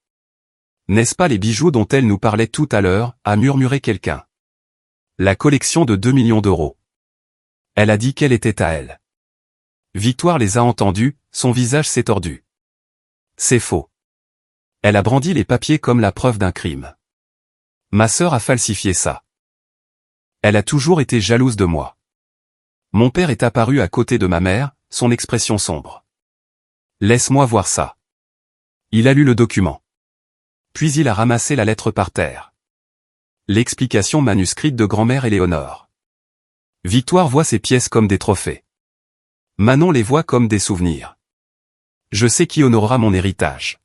N'est-ce pas les bijoux dont elle nous parlait tout à l'heure, a murmuré quelqu'un. La collection de 2 millions d'euros. Elle a dit qu'elle était à elle. Victoire les a entendus, son visage s'est tordu. C'est faux. Elle a brandi les papiers comme la preuve d'un crime. Ma sœur a falsifié ça. Elle a toujours été jalouse de moi. Mon père est apparu à côté de ma mère, son expression sombre. Laisse-moi voir ça. Il a lu le document. Puis il a ramassé la lettre par terre. L'explication manuscrite de grand-mère Éléonore. Victoire voit ces pièces comme des trophées. Manon les voit comme des souvenirs. Je sais qui honorera mon héritage.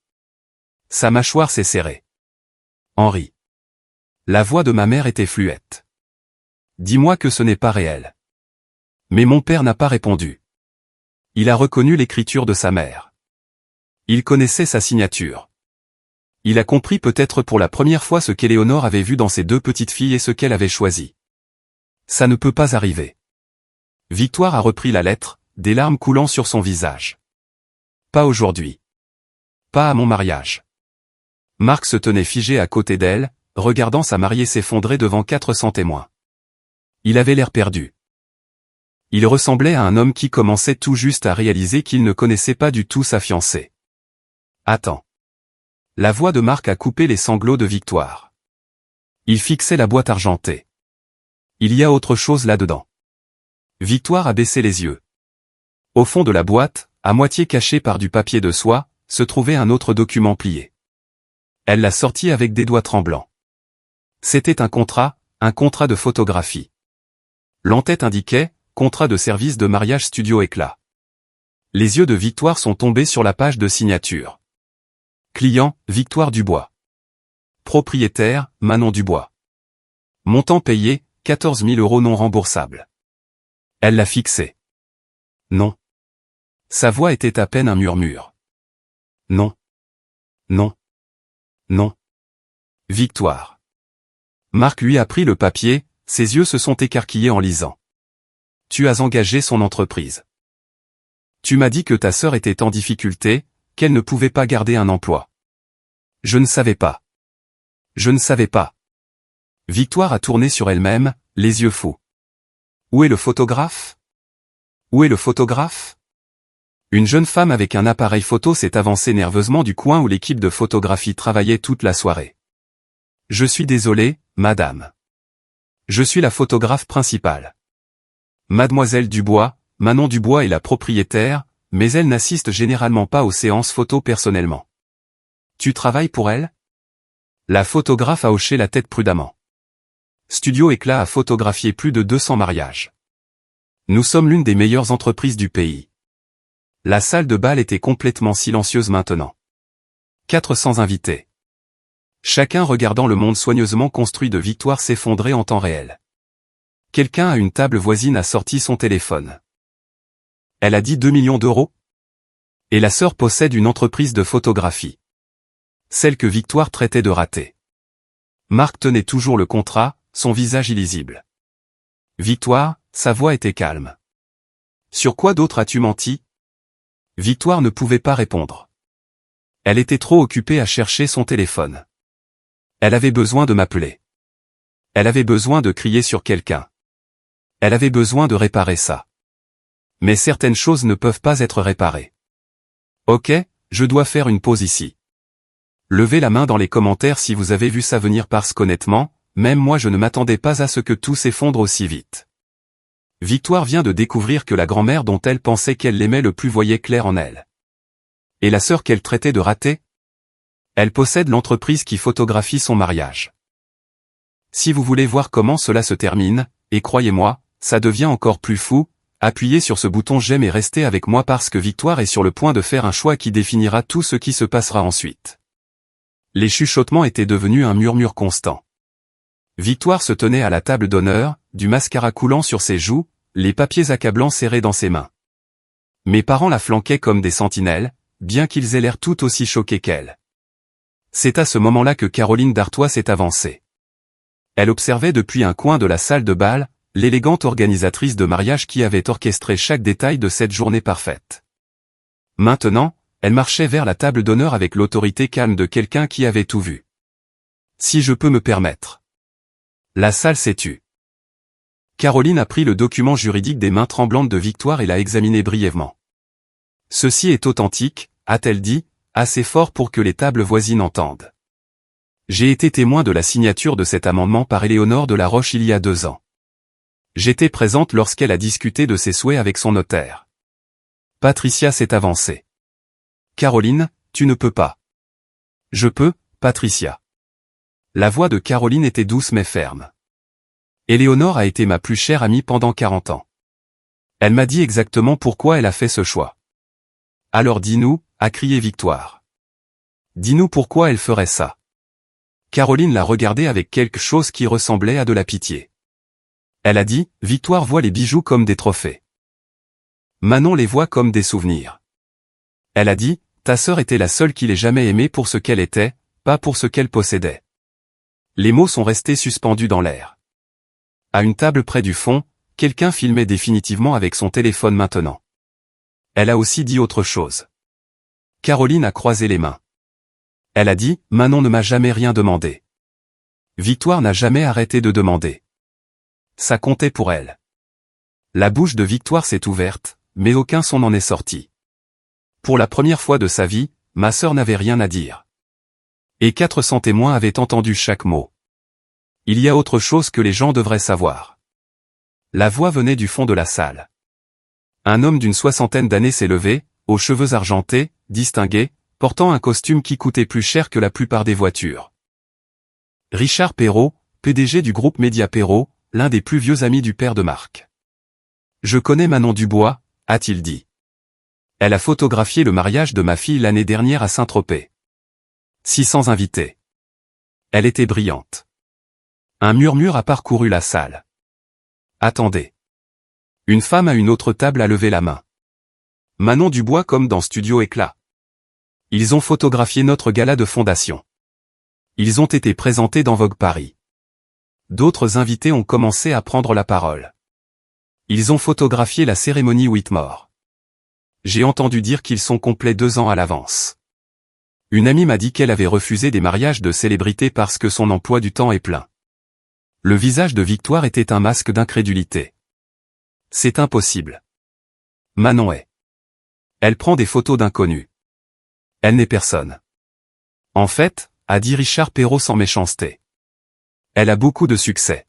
Sa mâchoire s'est serrée. Henri. La voix de ma mère était fluette. Dis-moi que ce n'est pas réel. Mais mon père n'a pas répondu. Il a reconnu l'écriture de sa mère. Il connaissait sa signature. Il a compris peut-être pour la première fois ce qu'Éléonore avait vu dans ses deux petites filles et ce qu'elle avait choisi. Ça ne peut pas arriver. Victoire a repris la lettre, des larmes coulant sur son visage. Pas aujourd'hui. Pas à mon mariage. Marc se tenait figé à côté d'elle, regardant sa mariée s'effondrer devant 400 témoins. Il avait l'air perdu. Il ressemblait à un homme qui commençait tout juste à réaliser qu'il ne connaissait pas du tout sa fiancée. Attends. La voix de Marc a coupé les sanglots de Victoire. Il fixait la boîte argentée. Il y a autre chose là-dedans. Victoire a baissé les yeux. Au fond de la boîte, à moitié cachée par du papier de soie, se trouvait un autre document plié. Elle l'a sorti avec des doigts tremblants. C'était un contrat de photographie. L'en-tête indiquait « Contrat de service de mariage studio éclat ». Les yeux de Victoire sont tombés sur la page de signature. Client, Victoire Dubois. Propriétaire, Manon Dubois. Montant payé, 14 000 € non remboursables. Elle l'a fixé. Non. Sa voix était à peine un murmure. Non. Non. Non. Victoire. Marc lui a pris le papier, ses yeux se sont écarquillés en lisant. Tu as engagé son entreprise. Tu m'as dit que ta sœur était en difficulté, qu'elle ne pouvait pas garder un emploi. Je ne savais pas. Je ne savais pas. Victoire a tourné sur elle-même, les yeux fous. Où est le photographe? Où est le photographe? Une jeune femme avec un appareil photo s'est avancée nerveusement du coin où l'équipe de photographie travaillait toute la soirée. Je suis désolé, madame. Je suis la photographe principale. Mademoiselle Dubois, Manon Dubois est la propriétaire, mais elle n'assiste généralement pas aux séances photo personnellement. Tu travailles pour elle? La photographe a hoché la tête prudemment. Studio Éclat a photographié plus de 200 mariages. Nous sommes l'une des meilleures entreprises du pays. La salle de bal était complètement silencieuse maintenant. 400 invités. Chacun regardant le monde soigneusement construit de Victoire s'effondrer en temps réel. Quelqu'un à une table voisine a sorti son téléphone. Elle a dit 2 millions d'euros? Et la sœur possède une entreprise de photographie. Celle que Victoire traitait de ratée. Marc tenait toujours le contrat, son visage illisible. Victoire, sa voix était calme. Sur quoi d'autre as-tu menti? Victoire ne pouvait pas répondre. Elle était trop occupée à chercher son téléphone. Elle avait besoin de m'appeler. Elle avait besoin de crier sur quelqu'un. Elle avait besoin de réparer ça. Mais certaines choses ne peuvent pas être réparées. Ok, je dois faire une pause ici. Levez la main dans les commentaires si vous avez vu ça venir parce qu'honnêtement, même moi je ne m'attendais pas à ce que tout s'effondre aussi vite. Victoire vient de découvrir que la grand-mère dont elle pensait qu'elle l'aimait le plus voyait clair en elle. Et la sœur qu'elle traitait de ratée? Elle possède l'entreprise qui photographie son mariage. Si vous voulez voir comment cela se termine, et croyez-moi, ça devient encore plus fou, appuyez sur ce bouton j'aime et restez avec moi parce que Victoire est sur le point de faire un choix qui définira tout ce qui se passera ensuite. Les chuchotements étaient devenus un murmure constant. Victoire se tenait à la table d'honneur, du mascara coulant sur ses joues, les papiers accablants serrés dans ses mains. Mes parents la flanquaient comme des sentinelles, bien qu'ils aient l'air tout aussi choqués qu'elle. C'est à ce moment-là que Caroline Dartois s'est avancée. Elle observait depuis un coin de la salle de bal, l'élégante organisatrice de mariage qui avait orchestré chaque détail de cette journée parfaite. Maintenant, elle marchait vers la table d'honneur avec l'autorité calme de quelqu'un qui avait tout vu. Si je peux me permettre. La salle s'est tue. Caroline a pris le document juridique des mains tremblantes de Victoire et l'a examiné brièvement. Ceci est authentique, a-t-elle dit, assez fort pour que les tables voisines entendent. J'ai été témoin de la signature de cet amendement par Éléonore de la Roche il y a 2 ans. J'étais présente lorsqu'elle a discuté de ses souhaits avec son notaire. Patricia s'est avancée. Caroline, tu ne peux pas. Je peux, Patricia. La voix de Caroline était douce mais ferme. Éléonore a été ma plus chère amie pendant 40 ans. Elle m'a dit exactement pourquoi elle a fait ce choix. Alors dis-nous, a crié Victoire. Dis-nous pourquoi elle ferait ça. Caroline l'a regardé avec quelque chose qui ressemblait à de la pitié. Elle a dit, Victoire voit les bijoux comme des trophées. Manon les voit comme des souvenirs. Elle a dit, ta sœur était la seule qui l'ait jamais aimée pour ce qu'elle était, pas pour ce qu'elle possédait. Les mots sont restés suspendus dans l'air. À une table près du fond, quelqu'un filmait définitivement avec son téléphone maintenant. Elle a aussi dit autre chose. Caroline a croisé les mains. Elle a dit, Manon ne m'a jamais rien demandé. Victoire n'a jamais arrêté de demander. Ça comptait pour elle. La bouche de Victoire s'est ouverte, mais aucun son n'en est sorti. Pour la première fois de sa vie, ma sœur n'avait rien à dire. Et 400 témoins avaient entendu chaque mot. Il y a autre chose que les gens devraient savoir. La voix venait du fond de la salle. Un homme d'une 60aine d'années s'est levé, aux cheveux argentés, distingué, portant un costume qui coûtait plus cher que la plupart des voitures. Richard Perrault, PDG du groupe Média Perrault, l'un des plus vieux amis du père de Marc. Je connais Manon Dubois, a-t-il dit. Elle a photographié le mariage de ma fille l'année dernière à Saint-Tropez. 600 invités. Elle était brillante. Un murmure a parcouru la salle. Attendez. Une femme à une autre table a levé la main. Manon Dubois comme dans Studio Éclat. Ils ont photographié notre gala de fondation. Ils ont été présentés dans Vogue Paris. D'autres invités ont commencé à prendre la parole. Ils ont photographié la cérémonie Whitmore. J'ai entendu dire qu'ils sont complets 2 ans à l'avance. Une amie m'a dit qu'elle avait refusé des mariages de célébrités parce que son emploi du temps est plein. Le visage de Victoire était un masque d'incrédulité. C'est impossible. Manon est. Elle prend des photos d'inconnus. Elle n'est personne. En fait, a dit Richard Perrault sans méchanceté. Elle a beaucoup de succès.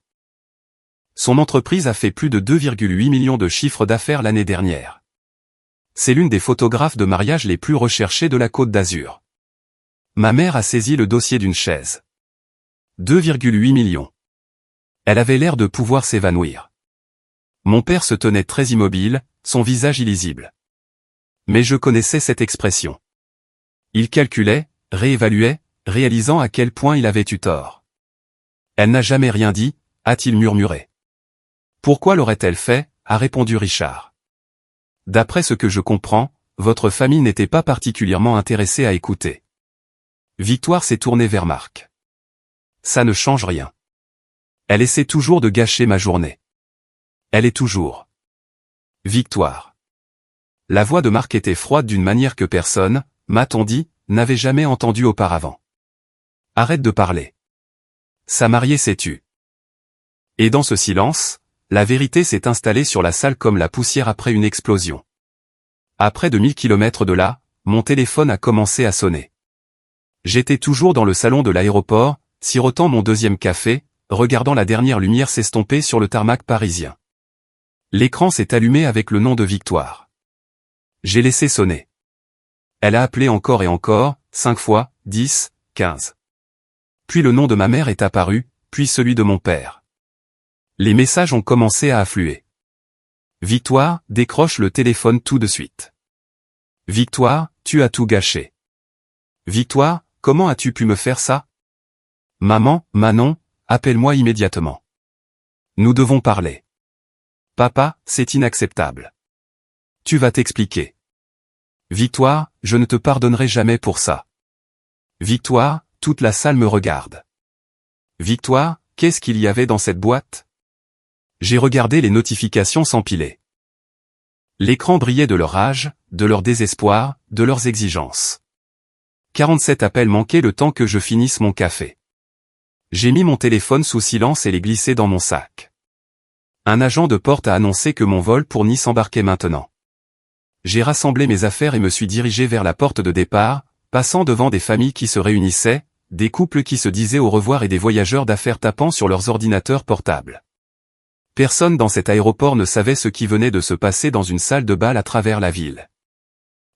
Son entreprise a fait plus de 2,8 millions de chiffre d'affaires l'année dernière. C'est l'une des photographes de mariage les plus recherchées de la Côte d'Azur. Ma mère a saisi le dossier d'une chaise. 2,8 millions. Elle avait l'air de pouvoir s'évanouir. Mon père se tenait très immobile, son visage illisible. Mais je connaissais cette expression. Il calculait, réévaluait, réalisant à quel point il avait eu tort. Elle n'a jamais rien dit, a-t-il murmuré. Pourquoi l'aurait-elle fait, a répondu Richard. D'après ce que je comprends, votre famille n'était pas particulièrement intéressée à écouter. Victoire s'est tournée vers Marc. Ça ne change rien. Elle essaie toujours de gâcher ma journée. Elle est toujours. Victoire. La voix de Marc était froide d'une manière que personne, m'a-t-on dit, n'avait jamais entendue auparavant. Arrête de parler. Sa mariée s'est tue. Et dans ce silence, la vérité s'est installée sur la salle comme la poussière après une explosion. À près de 1000 kilomètres de là, mon téléphone a commencé à sonner. J'étais toujours dans le salon de l'aéroport, sirotant mon 2e café, regardant la dernière lumière s'estomper sur le tarmac parisien. L'écran s'est allumé avec le nom de Victoire. J'ai laissé sonner. Elle a appelé encore et encore, 5 fois, 10, 15. Puis le nom de ma mère est apparu, puis celui de mon père. Les messages ont commencé à affluer. Victoire, décroche le téléphone tout de suite. Victoire, tu as tout gâché. Victoire, comment as-tu pu me faire ça? Maman, Manon, appelle-moi immédiatement. Nous devons parler. Papa, c'est inacceptable. Tu vas t'expliquer. Victoire, je ne te pardonnerai jamais pour ça. Victoire, toute la salle me regarde. Victoire, qu'est-ce qu'il y avait dans cette boîte? J'ai regardé les notifications s'empiler. L'écran brillait de leur rage, de leur désespoir, de leurs exigences. 47 appels manquaient le temps que je finisse mon café. J'ai mis mon téléphone sous silence et l'ai glissé dans mon sac. Un agent de porte a annoncé que mon vol pour Nice embarquait maintenant. J'ai rassemblé mes affaires et me suis dirigé vers la porte de départ, passant devant des familles qui se réunissaient, des couples qui se disaient au revoir et des voyageurs d'affaires tapant sur leurs ordinateurs portables. Personne dans cet aéroport ne savait ce qui venait de se passer dans une salle de bal à travers la ville.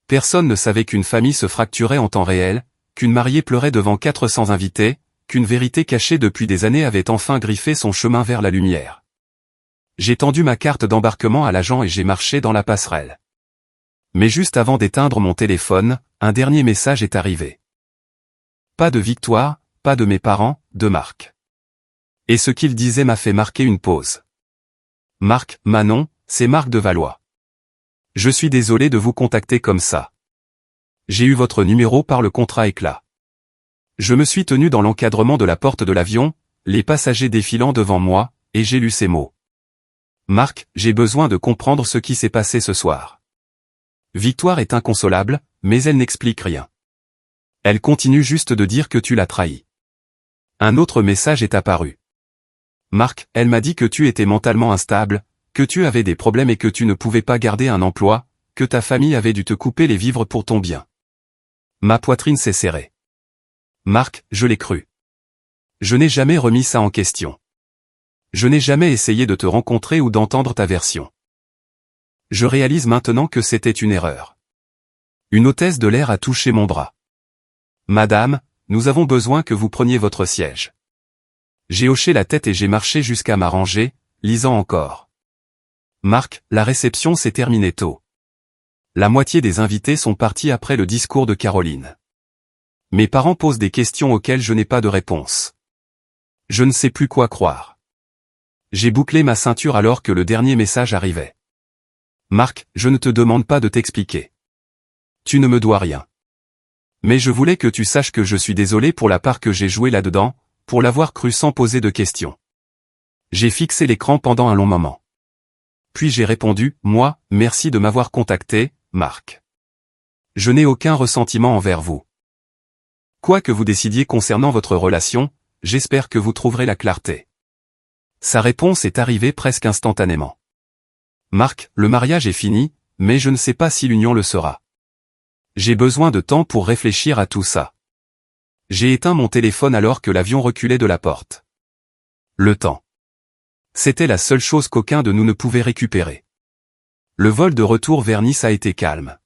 Personne ne savait qu'une famille se fracturait en temps réel, qu'une mariée pleurait devant 400 invités, qu'une vérité cachée depuis des années avait enfin griffé son chemin vers la lumière. J'ai tendu ma carte d'embarquement à l'agent et j'ai marché dans la passerelle. Mais juste avant d'éteindre mon téléphone, un dernier message est arrivé. Pas de Victoire, pas de mes parents, de Marc. Et ce qu'il disait m'a fait marquer une pause. Marc, Manon, c'est Marc de Valois. Je suis désolé de vous contacter comme ça. J'ai eu votre numéro par le contrat Éclat. Je me suis tenu dans l'encadrement de la porte de l'avion, les passagers défilant devant moi, et j'ai lu ces mots. Marc, j'ai besoin de comprendre ce qui s'est passé ce soir. Victoire est inconsolable, mais elle n'explique rien. Elle continue juste de dire que tu l'as trahi. Un autre message est apparu. Marc, elle m'a dit que tu étais mentalement instable, que tu avais des problèmes et que tu ne pouvais pas garder un emploi, que ta famille avait dû te couper les vivres pour ton bien. Ma poitrine s'est serrée. Marc, je l'ai cru. Je n'ai jamais remis ça en question. Je n'ai jamais essayé de te rencontrer ou d'entendre ta version. Je réalise maintenant que c'était une erreur. Une hôtesse de l'air a touché mon bras. Madame, nous avons besoin que vous preniez votre siège. J'ai hoché la tête et j'ai marché jusqu'à ma rangée, lisant encore. Marc, la réception s'est terminée tôt. La moitié des invités sont partis après le discours de Caroline. Mes parents posent des questions auxquelles je n'ai pas de réponse. Je ne sais plus quoi croire. J'ai bouclé ma ceinture alors que le dernier message arrivait. Marc, je ne te demande pas de t'expliquer. Tu ne me dois rien. Mais je voulais que tu saches que je suis désolé pour la part que j'ai jouée là-dedans, pour l'avoir cru sans poser de questions. J'ai fixé l'écran pendant un long moment. Puis j'ai répondu, moi, merci de m'avoir contacté, Marc. Je n'ai aucun ressentiment envers vous. Quoi que vous décidiez concernant votre relation, j'espère que vous trouverez la clarté. Sa réponse est arrivée presque instantanément. Marc, le mariage est fini, mais je ne sais pas si l'union le sera. J'ai besoin de temps pour réfléchir à tout ça. J'ai éteint mon téléphone alors que l'avion reculait de la porte. Le temps. C'était la seule chose qu'aucun de nous ne pouvait récupérer. Le vol de retour vers Nice a été calme.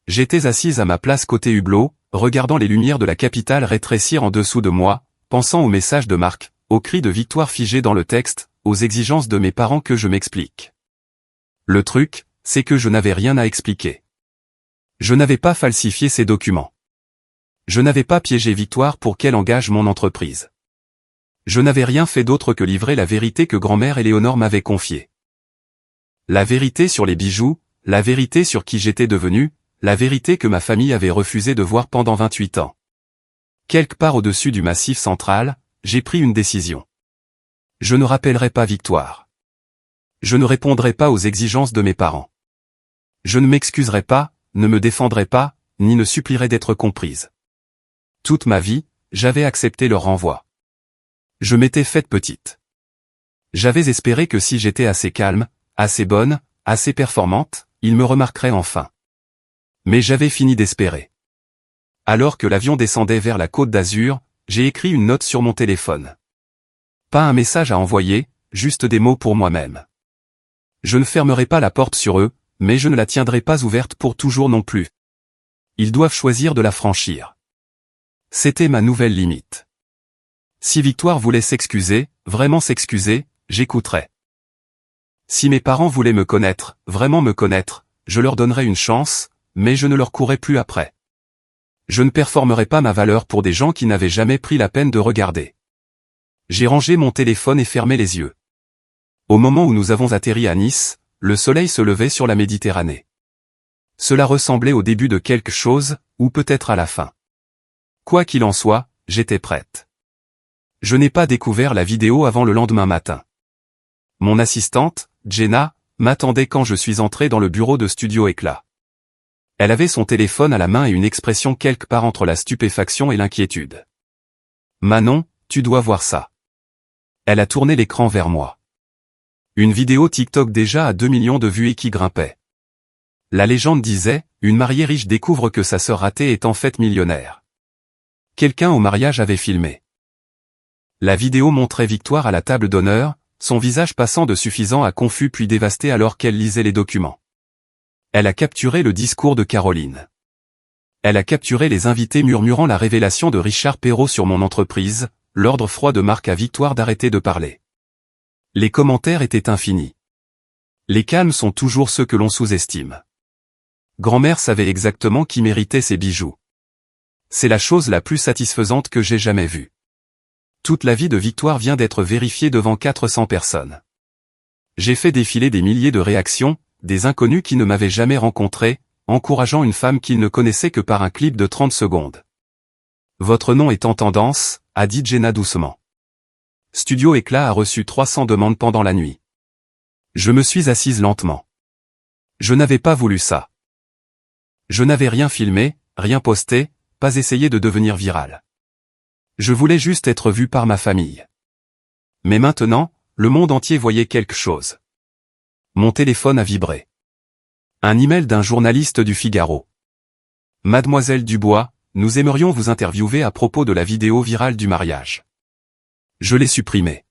J'étais assise à ma place côté hublot, regardant les lumières de la capitale rétrécir en dessous de moi, pensant au message de Marc, aux cris de victoire figés dans le texte, aux exigences de mes parents que je m'explique. Le truc, c'est que je n'avais rien à expliquer. Je n'avais pas falsifié ces documents. Je n'avais pas piégé Victoire pour qu'elle engage mon entreprise. Je n'avais rien fait d'autre que livrer la vérité que grand-mère Éléonore m'avait confiée. La vérité sur les bijoux, la vérité sur qui j'étais devenu, la vérité que ma famille avait refusé de voir pendant 28 ans. Quelque part au-dessus du Massif central, j'ai pris une décision. Je ne rappellerai pas Victoire. Je ne répondrai pas aux exigences de mes parents. Je ne m'excuserai pas, ne me défendrai pas, ni ne supplierai d'être comprise. Toute ma vie, j'avais accepté leur renvoi. Je m'étais faite petite. J'avais espéré que si j'étais assez calme, assez bonne, assez performante, ils me remarqueraient enfin. Mais j'avais fini d'espérer. Alors que l'avion descendait vers la Côte d'Azur, j'ai écrit une note sur mon téléphone. Pas un message à envoyer, juste des mots pour moi-même. Je ne fermerai pas la porte sur eux, mais je ne la tiendrai pas ouverte pour toujours non plus. Ils doivent choisir de la franchir. C'était ma nouvelle limite. Si Victoire voulait s'excuser, vraiment s'excuser, j'écouterais. Si mes parents voulaient me connaître, vraiment me connaître, je leur donnerais une chance, mais je ne leur courrais plus après. Je ne performerais pas ma valeur pour des gens qui n'avaient jamais pris la peine de regarder. J'ai rangé mon téléphone et fermé les yeux. Au moment où nous avons atterri à Nice, le soleil se levait sur la Méditerranée. Cela ressemblait au début de quelque chose, ou peut-être à la fin. Quoi qu'il en soit, j'étais prête. Je n'ai pas découvert la vidéo avant le lendemain matin. Mon assistante, Jenna, m'attendait quand je suis entré dans le bureau de Studio Éclat. Elle avait son téléphone à la main et une expression quelque part entre la stupéfaction et l'inquiétude. Manon, tu dois voir ça. Elle a tourné l'écran vers moi. Une vidéo TikTok déjà à 2 millions de vues et qui grimpait. La légende disait, une mariée riche découvre que sa sœur ratée est en fait millionnaire. Quelqu'un au mariage avait filmé. La vidéo montrait Victoire à la table d'honneur, son visage passant de suffisant à confus puis dévasté alors qu'elle lisait les documents. Elle a capturé le discours de Caroline. Elle a capturé les invités murmurant la révélation de Richard Perrault sur mon entreprise, l'ordre froid de Marc à Victoire d'arrêter de parler. Les commentaires étaient infinis. Les calmes sont toujours ceux que l'on sous-estime. Grand-mère savait exactement qui méritait ces bijoux. C'est la chose la plus satisfaisante que j'ai jamais vue. Toute la vie de Victoire vient d'être vérifiée devant 400 personnes. J'ai fait défiler des milliers de réactions, des inconnus qui ne m'avaient jamais rencontré, encourageant une femme qu'ils ne connaissaient que par un clip de 30 secondes. Votre nom est en tendance, a dit Jenna doucement. Studio Éclat a reçu 300 demandes pendant la nuit. Je me suis assise lentement. Je n'avais pas voulu ça. Je n'avais rien filmé, rien posté, pas essayé de devenir viral. Je voulais juste être vu par ma famille. Mais maintenant, le monde entier voyait quelque chose. Mon téléphone a vibré. Un email d'un journaliste du Figaro. Mademoiselle Dubois, nous aimerions vous interviewer à propos de la vidéo virale du mariage. Je l'ai supprimée.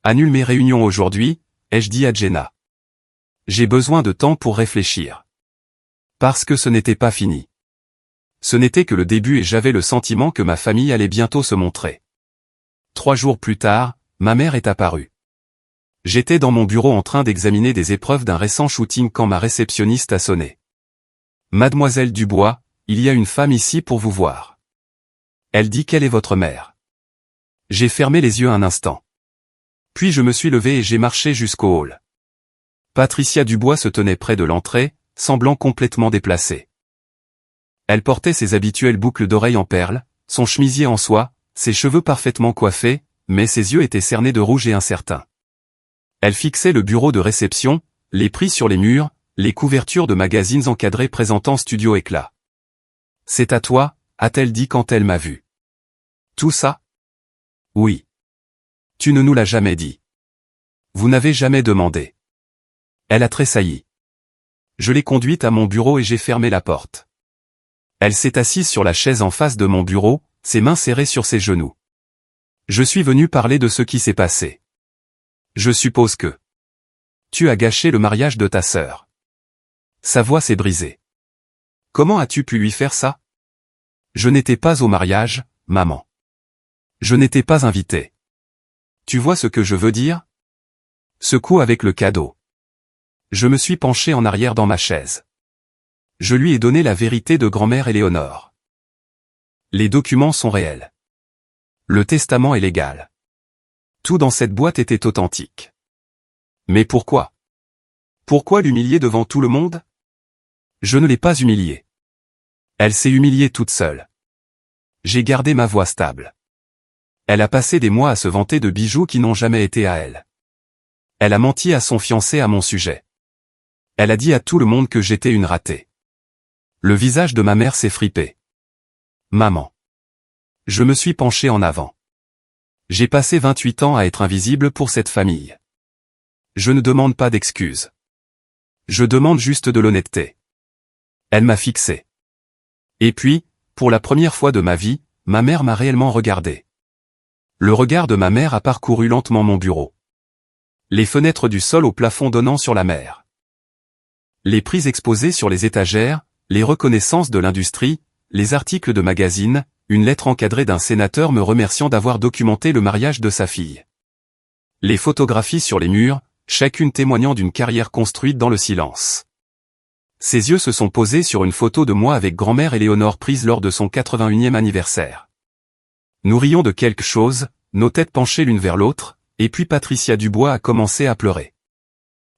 Annule mes réunions aujourd'hui, ai-je dit à Jenna. J'ai besoin de temps pour réfléchir. Parce que ce n'était pas fini. Ce n'était que le début et j'avais le sentiment que ma famille allait bientôt se montrer. 3 jours plus tard, ma mère est apparue. J'étais dans mon bureau en train d'examiner des épreuves d'un récent shooting quand ma réceptionniste a sonné. Mademoiselle Dubois, il y a une femme ici pour vous voir. Elle dit qu'elle est votre mère. J'ai fermé les yeux un instant. Puis je me suis levé et j'ai marché jusqu'au hall. Patricia Dubois se tenait près de l'entrée, semblant complètement déplacée. Elle portait ses habituelles boucles d'oreilles en perles, son chemisier en soie, ses cheveux parfaitement coiffés, mais ses yeux étaient cernés de rouge et incertains. Elle fixait le bureau de réception, les prix sur les murs, les couvertures de magazines encadrés présentant Studio Éclat. « C'est à toi », a-t-elle dit quand elle m'a vu. « Tout ça ? » ?»« Oui. »« Tu ne nous l'as jamais dit. »« Vous n'avez jamais demandé. » Elle a tressailli. Je l'ai conduite à mon bureau et j'ai fermé la porte. Elle s'est assise sur la chaise en face de mon bureau, ses mains serrées sur ses genoux. Je suis venu parler de ce qui s'est passé. Je suppose que tu as gâché le mariage de ta sœur. Sa voix s'est brisée. Comment as-tu pu lui faire ça? Je n'étais pas au mariage, maman. Je n'étais pas invité. Tu vois ce que je veux dire? Ce coup avec le cadeau. Je me suis penché en arrière dans ma chaise. Je lui ai donné la vérité de grand-mère Éléonore. Les documents sont réels. Le testament est légal. Tout dans cette boîte était authentique. Mais pourquoi? Pourquoi l'humilier devant tout le monde? Je ne l'ai pas humiliée. Elle s'est humiliée toute seule. J'ai gardé ma voix stable. Elle a passé des mois à se vanter de bijoux qui n'ont jamais été à elle. Elle a menti à son fiancé à mon sujet. Elle a dit à tout le monde que j'étais une ratée. Le visage de ma mère s'est fripé. Maman. Je me suis penché en avant. J'ai passé 28 ans à être invisible pour cette famille. Je ne demande pas d'excuses. Je demande juste de l'honnêteté. Elle m'a fixé. Et puis, pour la première fois de ma vie, ma mère m'a réellement regardé. Le regard de ma mère a parcouru lentement mon bureau. Les fenêtres du sol au plafond donnant sur la mer. Les prix exposés sur les étagères, les reconnaissances de l'industrie, les articles de magazines, une lettre encadrée d'un sénateur me remerciant d'avoir documenté le mariage de sa fille. Les photographies sur les murs, chacune témoignant d'une carrière construite dans le silence. Ses yeux se sont posés sur une photo de moi avec grand-mère Éléonore prise lors de son 81e anniversaire. Nous rions de quelque chose, nos têtes penchées l'une vers l'autre, et puis Patricia Dubois a commencé à pleurer.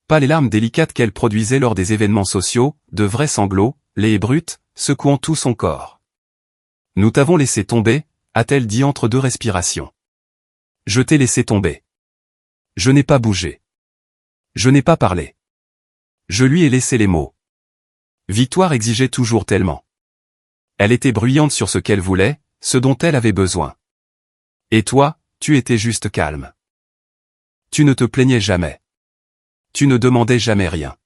Pas les larmes délicates qu'elle produisait lors des événements sociaux, de vrais sanglots, laids et bruts, secouant tout son corps. Nous t'avons laissé tomber, a-t-elle dit entre 2 respirations. Je t'ai laissé tomber. Je n'ai pas bougé. Je n'ai pas parlé. Je lui ai laissé les mots. Victoire exigeait toujours tellement. Elle était bruyante sur ce qu'elle voulait, ce dont elle avait besoin. Et toi, tu étais juste calme. Tu ne te plaignais jamais. Tu ne demandais jamais rien.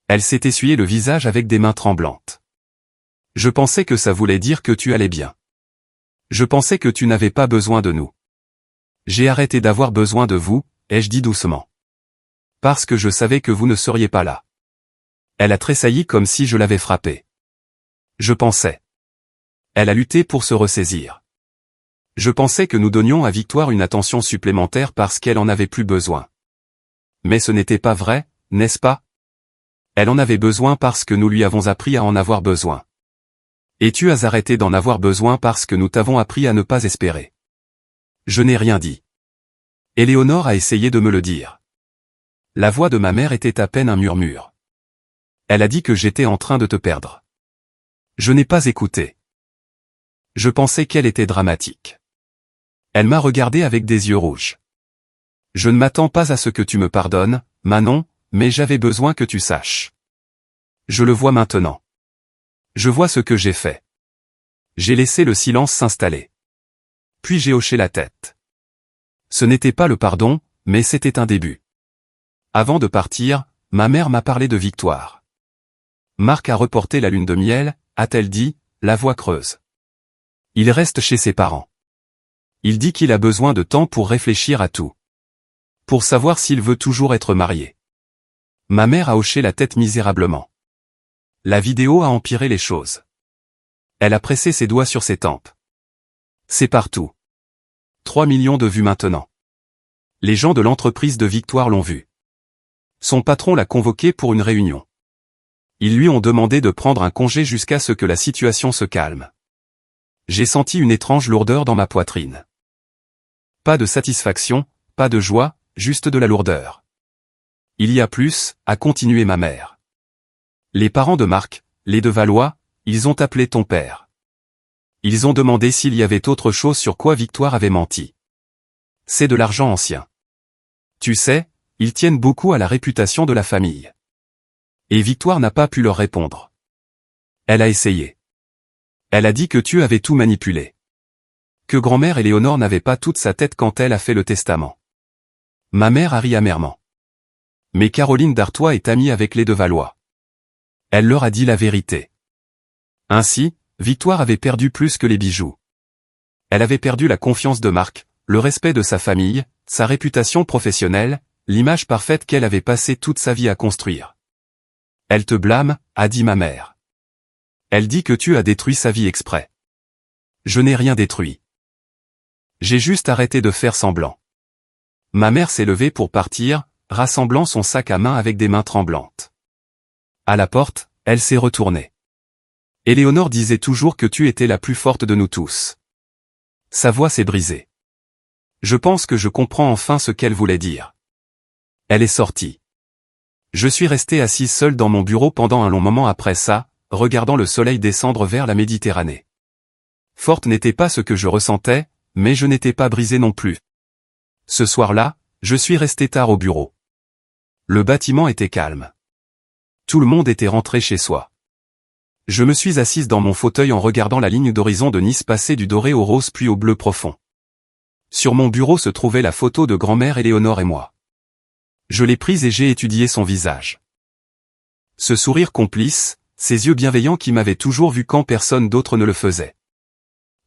Elle s'est essuyé le visage avec des mains tremblantes. Je pensais que ça voulait dire que tu allais bien. Je pensais que tu n'avais pas besoin de nous. J'ai arrêté d'avoir besoin de vous, ai-je dit doucement. Parce que je savais que vous ne seriez pas là. Elle a tressailli comme si je l'avais frappée. Je pensais. Elle a lutté pour se ressaisir. Je pensais que nous donnions à Victoire une attention supplémentaire parce qu'elle en avait plus besoin. Mais ce n'était pas vrai, n'est-ce pas? Elle en avait besoin parce que nous lui avons appris à en avoir besoin. Et tu as arrêté d'en avoir besoin parce que nous t'avons appris à ne pas espérer. Je n'ai rien dit. Éléonore a essayé de me le dire. La voix de ma mère était à peine un murmure. Elle a dit que j'étais en train de te perdre. Je n'ai pas écouté. Je pensais qu'elle était dramatique. Elle m'a regardé avec des yeux rouges. Je ne m'attends pas à ce que tu me pardonnes, Manon, mais j'avais besoin que tu saches. Je le vois maintenant. Je vois ce que j'ai fait. J'ai laissé le silence s'installer. Puis j'ai hoché la tête. Ce n'était pas le pardon, mais c'était un début. Avant de partir, ma mère m'a parlé de Victoire. Marc a reporté la lune de miel, a-t-elle dit, la voix creuse. Il reste chez ses parents. Il dit qu'il a besoin de temps pour réfléchir à tout. Pour savoir s'il veut toujours être marié. Ma mère a hoché la tête misérablement. La vidéo a empiré les choses. Elle a pressé ses doigts sur ses tempes. C'est partout. 3 millions de vues maintenant. Les gens de l'entreprise de Victoire l'ont vu. Son patron l'a convoqué pour une réunion. Ils lui ont demandé de prendre un congé jusqu'à ce que la situation se calme. J'ai senti une étrange lourdeur dans ma poitrine. Pas de satisfaction, pas de joie, juste de la lourdeur. Il y a plus, a continué ma mère. Les parents de Marc, les de Valois, ils ont appelé ton père. Ils ont demandé s'il y avait autre chose sur quoi Victoire avait menti. C'est de l'argent ancien. Tu sais, ils tiennent beaucoup à la réputation de la famille. Et Victoire n'a pas pu leur répondre. Elle a essayé. Elle a dit que tu avais tout manipulé. Que grand-mère Éléonore n'avait pas toute sa tête quand elle a fait le testament. Ma mère a ri amèrement. Mais Caroline d'Artois est amie avec les de Valois. Elle leur a dit la vérité. Ainsi, Victoire avait perdu plus que les bijoux. Elle avait perdu la confiance de Marc, le respect de sa famille, sa réputation professionnelle, l'image parfaite qu'elle avait passé toute sa vie à construire. Elle te blâme, a dit ma mère. Elle dit que tu as détruit sa vie exprès. Je n'ai rien détruit. J'ai juste arrêté de faire semblant. Ma mère s'est levée pour partir, rassemblant son sac à main avec des mains tremblantes. À la porte, elle s'est retournée. Éléonore disait toujours que tu étais la plus forte de nous tous. Sa voix s'est brisée. Je pense que je comprends enfin ce qu'elle voulait dire. Elle est sortie. Je suis resté assis seul dans mon bureau pendant un long moment après ça, regardant le soleil descendre vers la Méditerranée. Forte n'était pas ce que je ressentais, mais je n'étais pas brisé non plus. Ce soir-là, je suis resté tard au bureau. Le bâtiment était calme. Tout le monde était rentré chez soi. Je me suis assise dans mon fauteuil en regardant la ligne d'horizon de Nice passer du doré au rose puis au bleu profond. Sur mon bureau se trouvait la photo de grand-mère Éléonore et moi. Je l'ai prise et j'ai étudié son visage. Ce sourire complice, ces yeux bienveillants qui m'avaient toujours vu quand personne d'autre ne le faisait.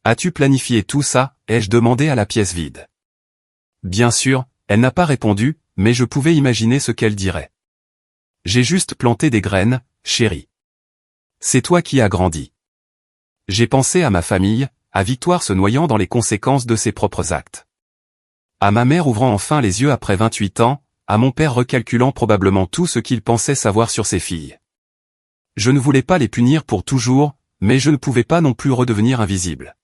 As-tu planifié tout ça, ai-je demandé à la pièce vide. Bien sûr, elle n'a pas répondu, mais je pouvais imaginer ce qu'elle dirait. J'ai juste planté des graines, chérie. C'est toi qui as grandi. J'ai pensé à ma famille, à Victoire se noyant dans les conséquences de ses propres actes. À ma mère ouvrant enfin les yeux après 28 ans, à mon père recalculant probablement tout ce qu'il pensait savoir sur ses filles. Je ne voulais pas les punir pour toujours, mais je ne pouvais pas non plus redevenir invisible.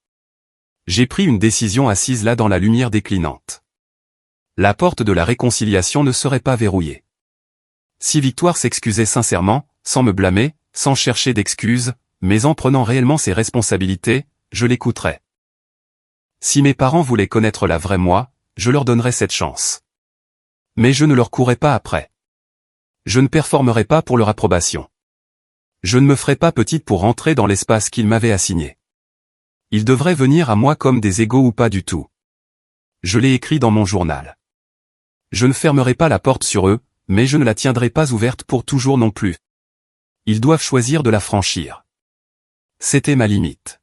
J'ai pris une décision assise là dans la lumière déclinante. La porte de la réconciliation ne serait pas verrouillée. Si Victoire s'excusait sincèrement, sans me blâmer, sans chercher d'excuses, mais en prenant réellement ses responsabilités, je l'écouterais. Si mes parents voulaient connaître la vraie moi, je leur donnerais cette chance. Mais je ne leur courais pas après. Je ne performerais pas pour leur approbation. Je ne me ferais pas petite pour rentrer dans l'espace qu'ils m'avaient assigné. Ils devraient venir à moi comme des égaux ou pas du tout. Je l'ai écrit dans mon journal. Je ne fermerai pas la porte sur eux, mais je ne la tiendrai pas ouverte pour toujours non plus. Ils doivent choisir de la franchir. C'était ma limite.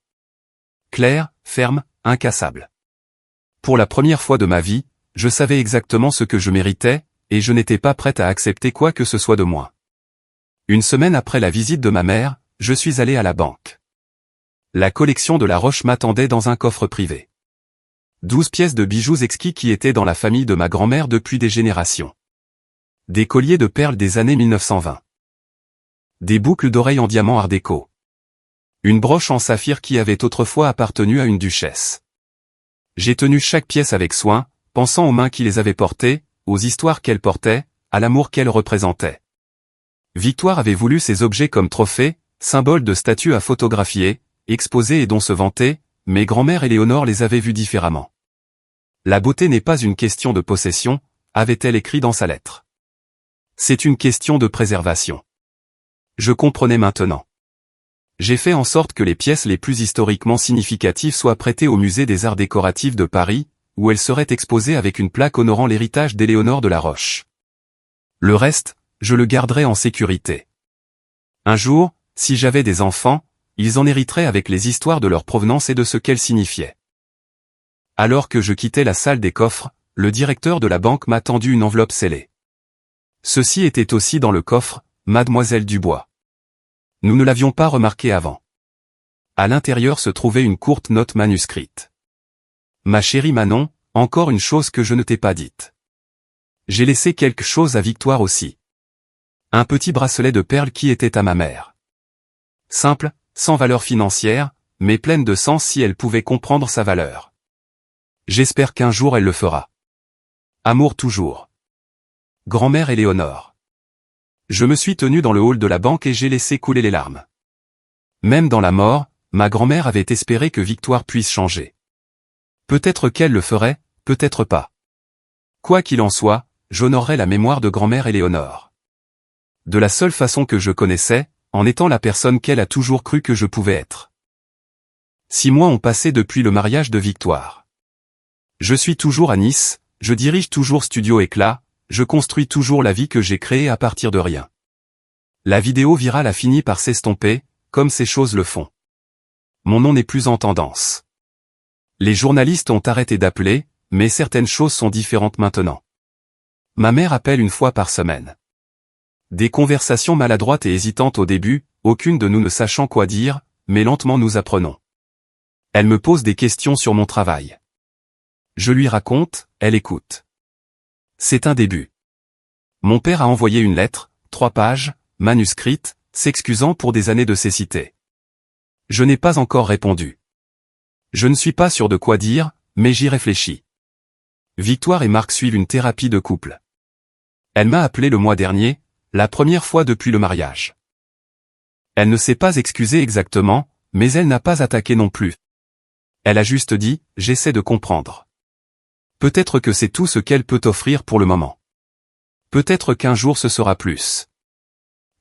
Claire, ferme, incassable. Pour la première fois de ma vie, je savais exactement ce que je méritais, et je n'étais pas prête à accepter quoi que ce soit de moi. Une semaine après la visite de ma mère, je suis allé à la banque. La collection de La Roche m'attendait dans un coffre privé. 12 pièces de bijoux exquis qui étaient dans la famille de ma grand-mère depuis des générations. Des colliers de perles des années 1920. Des boucles d'oreilles en diamant art déco. Une broche en saphir qui avait autrefois appartenu à une duchesse. J'ai tenu chaque pièce avec soin, pensant aux mains qui les avaient portées, aux histoires qu'elles portaient, à l'amour qu'elles représentaient. Victoire avait voulu ces objets comme trophées, symboles de statues à photographier, exposer et dont se vanter, mais grand-mère Éléonore les avait vus différemment. La beauté n'est pas une question de possession, avait-elle écrit dans sa lettre. C'est une question de préservation. Je comprenais maintenant. J'ai fait en sorte que les pièces les plus historiquement significatives soient prêtées au musée des arts décoratifs de Paris, où elles seraient exposées avec une plaque honorant l'héritage d'Éléonore de la Roche. Le reste, je le garderai en sécurité. Un jour, si j'avais des enfants, ils en hériteraient avec les histoires de leur provenance et de ce qu'elles signifiaient. Alors que je quittais la salle des coffres, le directeur de la banque m'a tendu une enveloppe scellée. Ceci était aussi dans le coffre, Mademoiselle Dubois. Nous ne l'avions pas remarqué avant. À l'intérieur se trouvait une courte note manuscrite. Ma chérie Manon, encore une chose que je ne t'ai pas dite. J'ai laissé quelque chose à Victoire aussi. Un petit bracelet de perles qui était à ma mère. Simple, sans valeur financière, mais pleine de sens si elle pouvait comprendre sa valeur. J'espère qu'un jour elle le fera. Amour toujours. Grand-mère Éléonore. Je me suis tenu dans le hall de la banque et j'ai laissé couler les larmes. Même dans la mort, ma grand-mère avait espéré que Victoire puisse changer. Peut-être qu'elle le ferait, peut-être pas. Quoi qu'il en soit, j'honorerai la mémoire de grand-mère Éléonore. De la seule façon que je connaissais, en étant la personne qu'elle a toujours cru que je pouvais être. 6 mois ont passé depuis le mariage de Victoire. Je suis toujours à Nice, je dirige toujours Studio Éclat, je construis toujours la vie que j'ai créée à partir de rien. La vidéo virale a fini par s'estomper, comme ces choses le font. Mon nom n'est plus en tendance. Les journalistes ont arrêté d'appeler, mais certaines choses sont différentes maintenant. Ma mère appelle une fois par semaine. Des conversations maladroites et hésitantes au début, aucune de nous ne sachant quoi dire, mais lentement nous apprenons. Elle me pose des questions sur mon travail. Je lui raconte, elle écoute. C'est un début. Mon père a envoyé une lettre, 3 pages, manuscrite, s'excusant pour des années de cécité. Je n'ai pas encore répondu. Je ne suis pas sûr de quoi dire, mais j'y réfléchis. Victoire et Marc suivent une thérapie de couple. Elle m'a appelé le mois dernier, la première fois depuis le mariage. Elle ne s'est pas excusée exactement, mais elle n'a pas attaqué non plus. Elle a juste dit, j'essaie de comprendre. Peut-être que c'est tout ce qu'elle peut offrir pour le moment. Peut-être qu'un jour ce sera plus.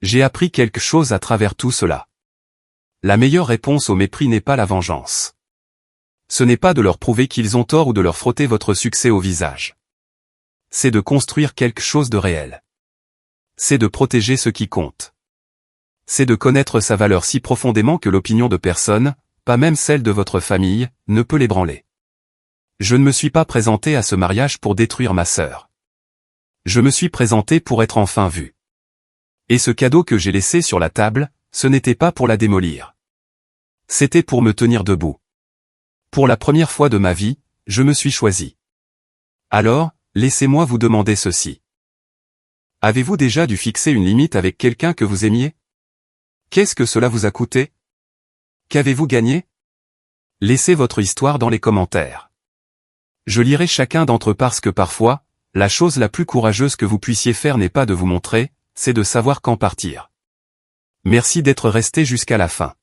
J'ai appris quelque chose à travers tout cela. La meilleure réponse au mépris n'est pas la vengeance. Ce n'est pas de leur prouver qu'ils ont tort ou de leur frotter votre succès au visage. C'est de construire quelque chose de réel. C'est de protéger ce qui compte. C'est de connaître sa valeur si profondément que l'opinion de personne, pas même celle de votre famille, ne peut l'ébranler. Je ne me suis pas présenté à ce mariage pour détruire ma sœur. Je me suis présenté pour être enfin vu. Et ce cadeau que j'ai laissé sur la table, ce n'était pas pour la démolir. C'était pour me tenir debout. Pour la première fois de ma vie, je me suis choisi. Alors, laissez-moi vous demander ceci. Avez-vous déjà dû fixer une limite avec quelqu'un que vous aimiez? Qu'est-ce que cela vous a coûté? Qu'avez-vous gagné? Laissez votre histoire dans les commentaires. Je lirai chacun d'entre eux parce que parfois, la chose la plus courageuse que vous puissiez faire n'est pas de vous montrer, c'est de savoir quand partir. Merci d'être resté jusqu'à la fin.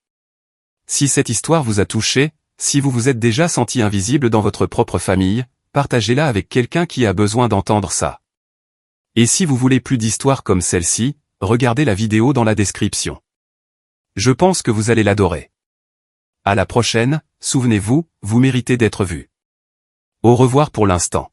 Si cette histoire vous a touché, si vous vous êtes déjà senti invisible dans votre propre famille, partagez-la avec quelqu'un qui a besoin d'entendre ça. Et si vous voulez plus d'histoires comme celle-ci, regardez la vidéo dans la description. Je pense que vous allez l'adorer. À la prochaine, souvenez-vous, vous méritez d'être vu. Au revoir pour l'instant.